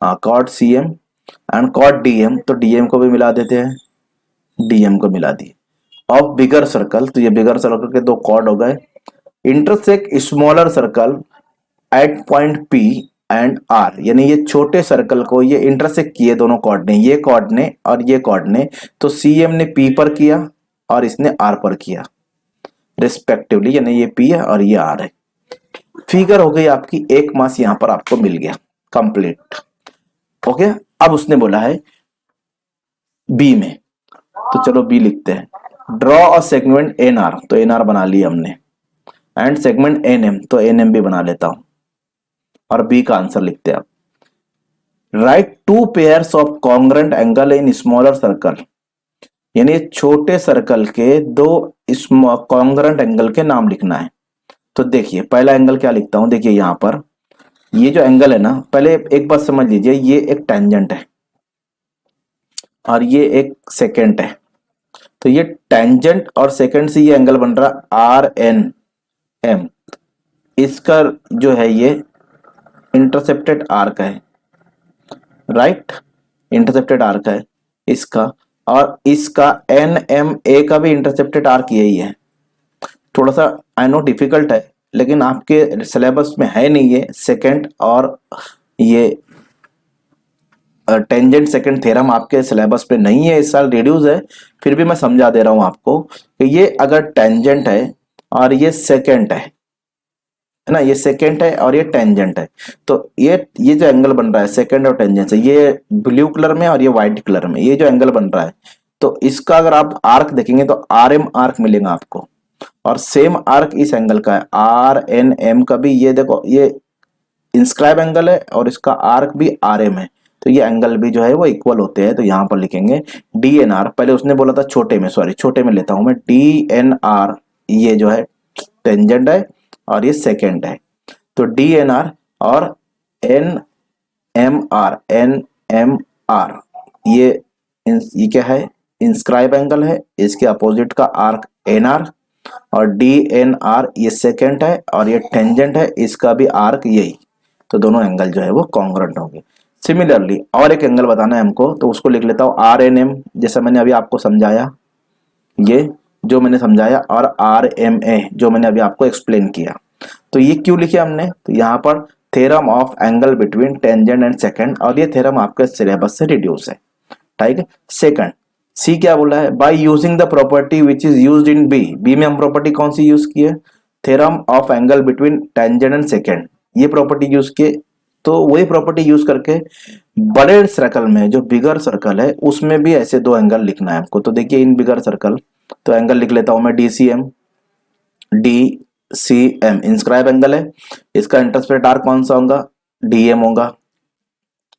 हाँ chord C M and chord D M, तो डी एम को भी मिला देते हैं, डी एम को मिला दिए। ऑफ बिगर सर्कल, तो ये बिगर सर्कल के दो कॉर्ड हो गए। Intersect smaller circle at point P and R, यानी ये छोटे सर्कल को ये इंटरसेक्ट किए दोनों कॉर्ड ने, ये कॉर्ड ने और ये कॉर्ड ने, तो सी एम ने पी पर किया और इसने आर पर किया रिस्पेक्टिवली, यानी ये पी है और ये आर है। फिगर हो गई आपकी, एक मास यहां पर आपको मिल गया कंप्लीट। ओके, अब उसने बोला है बी में, तो चलो बी लिखते हैं। Draw a segment N R, तो एन आर बना लिया हमने, एंड सेगमेंट एन एम, तो एन एम भी बना लेता हूं, और बी का आंसर लिखते हैं आप। Right two pairs of congruent angle in smaller circle, यानी छोटे सर्कल के दो कॉन्ग्रेंट एंगल के नाम लिखना है। तो देखिए पहला एंगल क्या लिखता हूं, देखिए यहां पर ये जो एंगल है ना, पहले एक बात समझ लीजिए, ये एक टेंजेंट है और ये एक सेकेंट है। तो ये टेंजेंट और सेकेंड से ये एंगल बन रहा आर एन एम, इसका जो है ये इंटरसेप्टेड आर्क है, राइट, इंटरसेप्टेड आर्क है इसका, और इसका एन एम ए का भी इंटरसेप्टेड आर्क यही है। थोड़ा सा आई नो डिफिकल्ट है, लेकिन आपके सिलेबस में है नहीं ये सेकेंड और ये टेंजेंट सेकंड थ्योरम आपके सिलेबस पे नहीं है, इस साल रिड्यूस है, फिर भी मैं समझा दे रहा हूं आपको कि ये अगर टेंजेंट है और ये सेकंड है ना, ये सेकंड है और ये टेंजेंट है, तो ये जो एंगल बन रहा है सेकंड और टेंजेंट से, ये ब्लू कलर में और ये व्हाइट कलर में, ये जो एंगल बन रहा है, तो इसका अगर आप आर्क देखेंगे तो आर एम आर्क मिलेगा आपको, और सेम आर्क इस एंगल का है आर एन एम का भी, ये देखो ये इंस्क्राइब एंगल है और इसका आर्क भी आर एम है, तो ये एंगल भी जो है वो इक्वल होते हैं। तो यहां पर लिखेंगे डी एन आर, पहले उसने बोला था छोटे में, सॉरी छोटे में लेता हूं मैं, डी एन आर ये जो है टेंजेंट है और ये सेकेंड है, तो डी एन आर और एन एम आर ये क्या है, इंस्क्राइब एंगल है, इसके अपोजिट का आर्क एन आर, और डी एन आर ये सेकेंड है और ये टेंजेंट है, इसका भी आर्क यही, तो दोनों एंगल जो है वो कॉन्ग्रुएंट होंगे। सिमिलरली और एक एंगल बताना है हमको, तो उसको लिख लेता हूं आर एन एम, जैसा मैंने अभी आपको समझाया, ये जो मैंने समझाया, और आर एम ए जो मैंने अभी आपको एक्सप्लेन किया। तो ये क्यों लिखे हमने, तो यहाँ पर theorem of angle between tangent and second, और ये थ्योरम आपके सिलेबस से रिड्यूस है, ठीक है। सेकंड सी क्या बोला है, by using the property which is used in B, B में हम प्रॉपर्टी कौन सी यूज की है, theorem of angle between tangent and second, ये प्रॉपर्टी यूज किए, तो वही प्रॉपर्टी यूज करके बड़े सर्कल में जो बिगर सर्कल है उसमें भी ऐसे दो एंगल लिखना है हमको। तो देखिए इन बिगर सर्कल, तो एंगल लिख लेता हूं मैं D C M, inscribe angle है, इसका इंटरसेप्ट आर्क कौन सा होगा, डी एम होगा,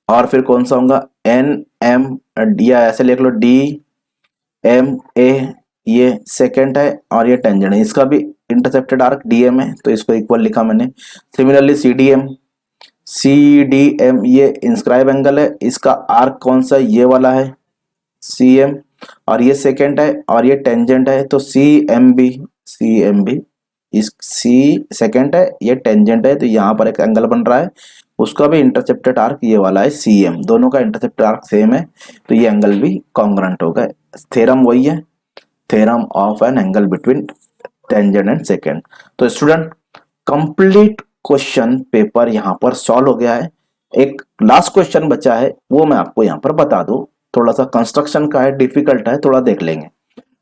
और फिर कौन सा होगा एन एम, या ऐसे लिख लो डी एम ए, ये सेकेंड है और ये टेंजेंट है, इसका भी इंटरसेप्टेड आर्क डी एम है, तो इसको इक्वल लिखा मैंने। सिमिलरली सी डी एम ये इंस्क्राइब एंगल है, इसका आर्क कौन सा, ये वाला है सी एम, और ये सेकेंड है और ये टेंजेंट है, तो सी एम बी, इस सी सेकेंड है ये टेंजेंट है, तो यहाँ पर एक एंगल बन रहा है, उसका भी इंटरसेप्टेड आर्क ये वाला है सी एम, दोनों का इंटरसेप्टेड आर्क सेम है, तो ये एंगल भी कॉन्ग्रुएंट होगा। थ्योरम वही है, theorem of an angle between tangent and second. तो स्टूडेंट कंप्लीट क्वेश्चन पेपर यहाँ पर सॉल्व हो गया है। एक लास्ट क्वेश्चन बचा है, वो मैं आपको यहाँ पर बता दूं, थोड़ा सा कंस्ट्रक्शन का है, डिफिकल्ट है, थोड़ा देख लेंगे।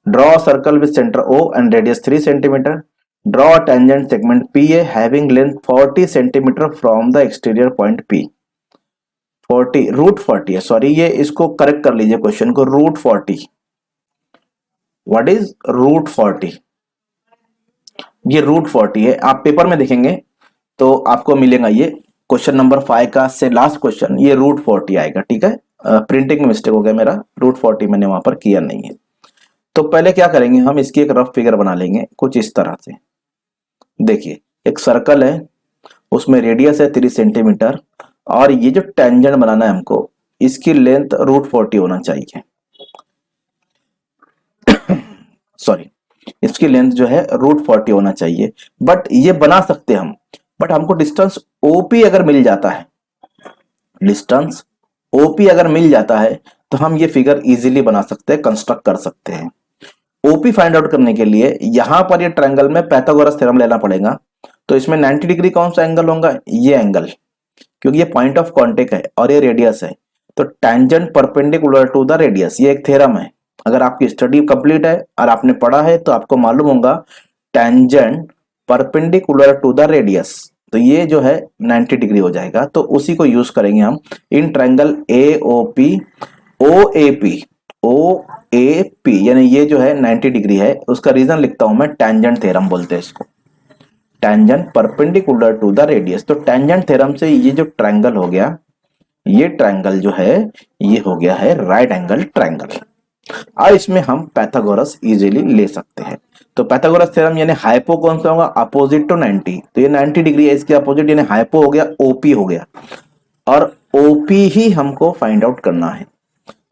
Draw circle with centre O and radius 3 centimetre, draw tangent segment PA having length 40 centimetre from the exterior point P। 40 root 40 है, सॉरी ये इसको करेक्ट कर लीजिए क्वेश्चन को, रूट 40, व्हाट इज रूट 40, ये रूट 40 है, आप पेपर में देखेंगे तो आपको मिलेगा ये क्वेश्चन नंबर 5 का से लास्ट क्वेश्चन, ये रूट 40 आएगा, ठीक है। प्रिंटिंग में मिस्टेक हो गया मेरा, रूट 40 मैंने वहां पर किया नहीं है। तो पहले क्या करेंगे हम, इसकी एक रफ फिगर बना लेंगे कुछ इस तरह से। देखिए एक सर्कल है, उसमें रेडियस है 3 सेंटीमीटर, और ये जो टेंजेंट बनाना है हमको, इसकी लेंथ रूट 40 होना चाहिए, सॉरी इसकी लेंथ जो है रूट 40 होना चाहिए। बट ये बना सकते हम, बट हमको डिस्टेंस ओपी अगर मिल जाता है, डिस्टेंस ओपी अगर मिल जाता है तो हम ये फिगर इजीली बना सकते हैं, कंस्ट्रक्ट कर सकते हैं। ओपी फाइंड आउट करने के लिए यहां पर ये ट्रायंगल में पाइथागोरस थ्योरम लेना पड़ेगा। तो इसमें 90 डिग्री कौन सा एंगल होगा, ये एंगल, क्योंकि ये पॉइंट ऑफ कांटेक्ट है और ये रेडियस है। तो tangent perpendicular to the radius, ये एक थ्योरम है। अगर आपकी स्टडी कंप्लीट है और आपने पढ़ा है तो आपको मालूम होगा tangent perpendicular to the radius, तो ये जो है 90 डिग्री हो जाएगा। तो उसी को यूज करेंगे हम in triangle AOP OAP OAP, यानी ये जो है 90 डिग्री है। उसका रीजन लिखता हूं मैं, टेंजेंट थ्योरम बोलते हैं इसको, tangent perpendicular to the radius. तो टेंजेंट थ्योरम से ये जो ट्रायंगल हो गया, ये ट्रायंगल जो है ये हो गया है राइट एंगल ट्रायंगल। अब इसमें हम पाइथागोरस इजीली ले सकते हैं। तो पाइथागोरस थ्योरम यानी हाइपो कौन सा होगा, अपोजिट टू 90, तो ये 90 डिग्री है, इसके अपोजिट यानी हाइपो हो गया, OP हो गया, और OP ही हमको फाइंड आउट करना है।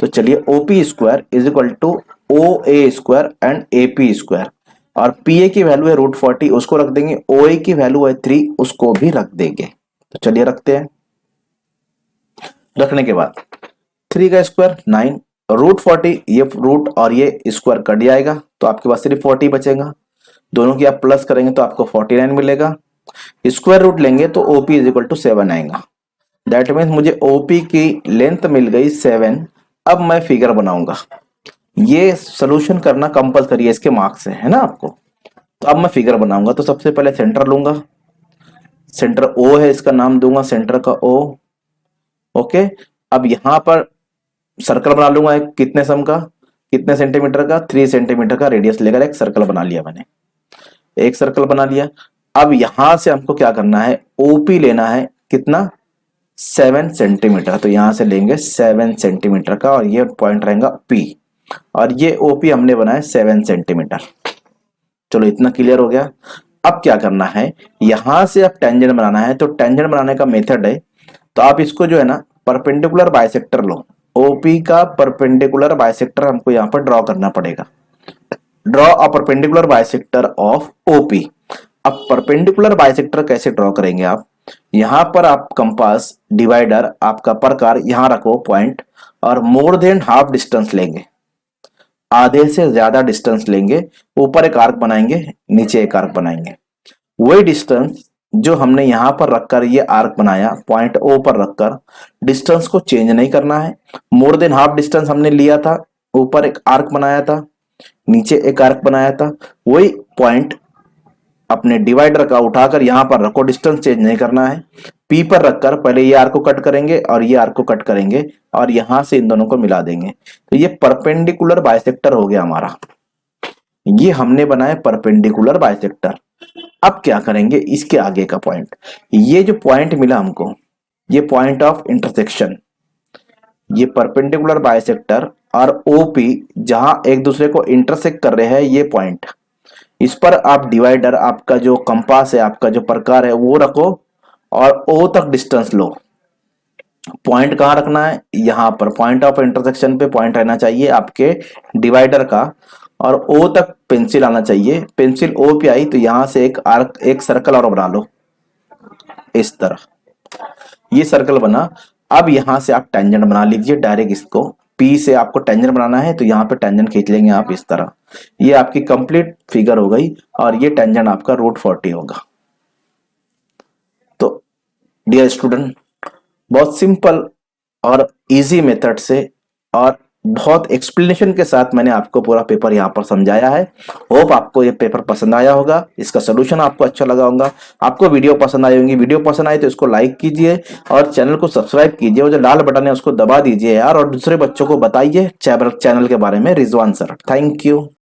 तो चलिए OP square is equal to OA square and AP square, और PA की वैल्यू है √40, उसको रख देंगे, OA की वैल्यू है 3, उसको भी रख देंगे। तो चलिए रखते हैं। रखने के बाद 3 का स्क्वायर 9, √40, ये रूट और ये स्क्वायर कट जाएगा, तो आपके पास सिर्फ 40 बचेगा। दोनों की आप प्लस करेंगे तो आपको 49 मिलेगा। स्क्वायर रूट लेंगे तो OP इज इक्वल टू 7 आएगा। दैट मीन्स मुझे OP की लेंथ मिल गई 7। अब मैं फिगर बनाऊंगा, ये सोल्यूशन करना कंपलसरी है, इसके मार्क्स है ना आपको। तो अब मैं फिगर बनाऊंगा, तो सबसे पहले सेंटर लूंगा, सेंटर O है, इसका नाम दूंगा सेंटर का O। ओके, अब यहां पर सर्कल बना लूंगा एक, कितने सम का, कितने सेंटीमीटर का, 3 सेंटीमीटर का रेडियस लेकर एक सर्कल बना लिया मैंने, एक सर्कल बना लिया। अब यहां से हमको क्या करना है, OP लेना है, कितना, 7 सेंटीमीटर। तो यहां से लेंगे 7 सेंटीमीटर का, और ये पॉइंट रहेगा P, और ये OP हमने बनाया 7 सेंटीमीटर। चलो इतना क्लियर हो गया। अब क्या करना है, यहां से अब टेंजेंट बनाना है। तो टेंजेंट बनाने का मेथड है, तो आप इसको जो है ना परपेंडिकुलर बाइसेक्टर लो, OP का परपेंडिकुलर बाइसेक्टर हमको यहाँ पर ड्रॉ करना पड़ेगा। Draw a perpendicular bisector of OP। अब परपेंडिकुलर बाइसेक्टर कैसे ड्रॉ करेंगे आप, यहां पर आप कंपास डिवाइडर आपका प्रकार यहां रखो पॉइंट, और मोर देन हाफ डिस्टेंस लेंगे, आधे से ज्यादा डिस्टेंस लेंगे, ऊपर एक आर्क बनाएंगे, नीचे एक आर्क बनाएंगे। वही डिस्टेंस जो हमने यहां पर रखकर ये आर्क बनाया, पॉइंट O पर रखकर, डिस्टेंस को चेंज नहीं करना है। मोर देन हाफ डिस्टेंस हमने लिया था, ऊपर एक आर्क बनाया था, नीचे एक आर्क बनाया था, वही पॉइंट अपने डिवाइडर का उठाकर यहां पर रखो, डिस्टेंस चेंज नहीं करना है। P पर रखकर पहले ये आर्क को कट करेंगे और ये आर्क को कट करेंगे, और यहां से इन दोनों को मिला देंगे। तो ये परपेंडिकुलर बाइसेक्टर हो गया हमारा, ये हमने बनाया परपेंडिकुलर बाइसेक्टर। अब क्या करेंगे, इसके आगे का पॉइंट, ये जो पॉइंट मिला हमको, ये पॉइंट ऑफ इंटरसेक्शन, ये परपेंडिकुलर बाइसेक्टर और OP जहां एक दूसरे को इंटरसेक्ट कर रहे हैं, ये पॉइंट, इस पर आप डिवाइडर, आपका जो कंपास है, आपका जो प्रकार है वो रखो, और O तक डिस्टेंस लो। पॉइंट कहां रखना है, यहां पर पॉइंट ऑफ इंटरसेक्शन पे पॉइंट रहना चाहिए आपके डिवाइडर का, और O तक पेंसिल आना चाहिए। पेंसिल O पे आई तो यहां से एक आर्क, एक सर्कल और बना लो इस तरह, ये सर्कल बना। अब यहां से आप टेंजेंट बना लीजिए डायरेक्ट, इसको P से आपको टेंजेंट बनाना है, तो यहाँ पे टेंजेंट खींच लेंगे आप इस तरह। ये आपकी कंप्लीट फिगर हो गई, और ये टेंजेंट आपका √40 होगा। तो डियर स्टूडेंट, बहुत सिंपल और इजी मेथड से और बहुत एक्सप्लेनेशन के साथ मैंने आपको पूरा पेपर यहाँ पर समझाया है। होप आपको ये पेपर पसंद आया होगा, इसका सोल्यूशन आपको अच्छा लगा होगा। आपको वीडियो पसंद आई होगी, वीडियो पसंद आए तो इसको लाइक कीजिए और चैनल को सब्सक्राइब कीजिए, और जो लाल बटन है उसको दबा दीजिए यार, और दूसरे बच्चों को बताइए चैनल के बारे में। Rizwan sir, thank you.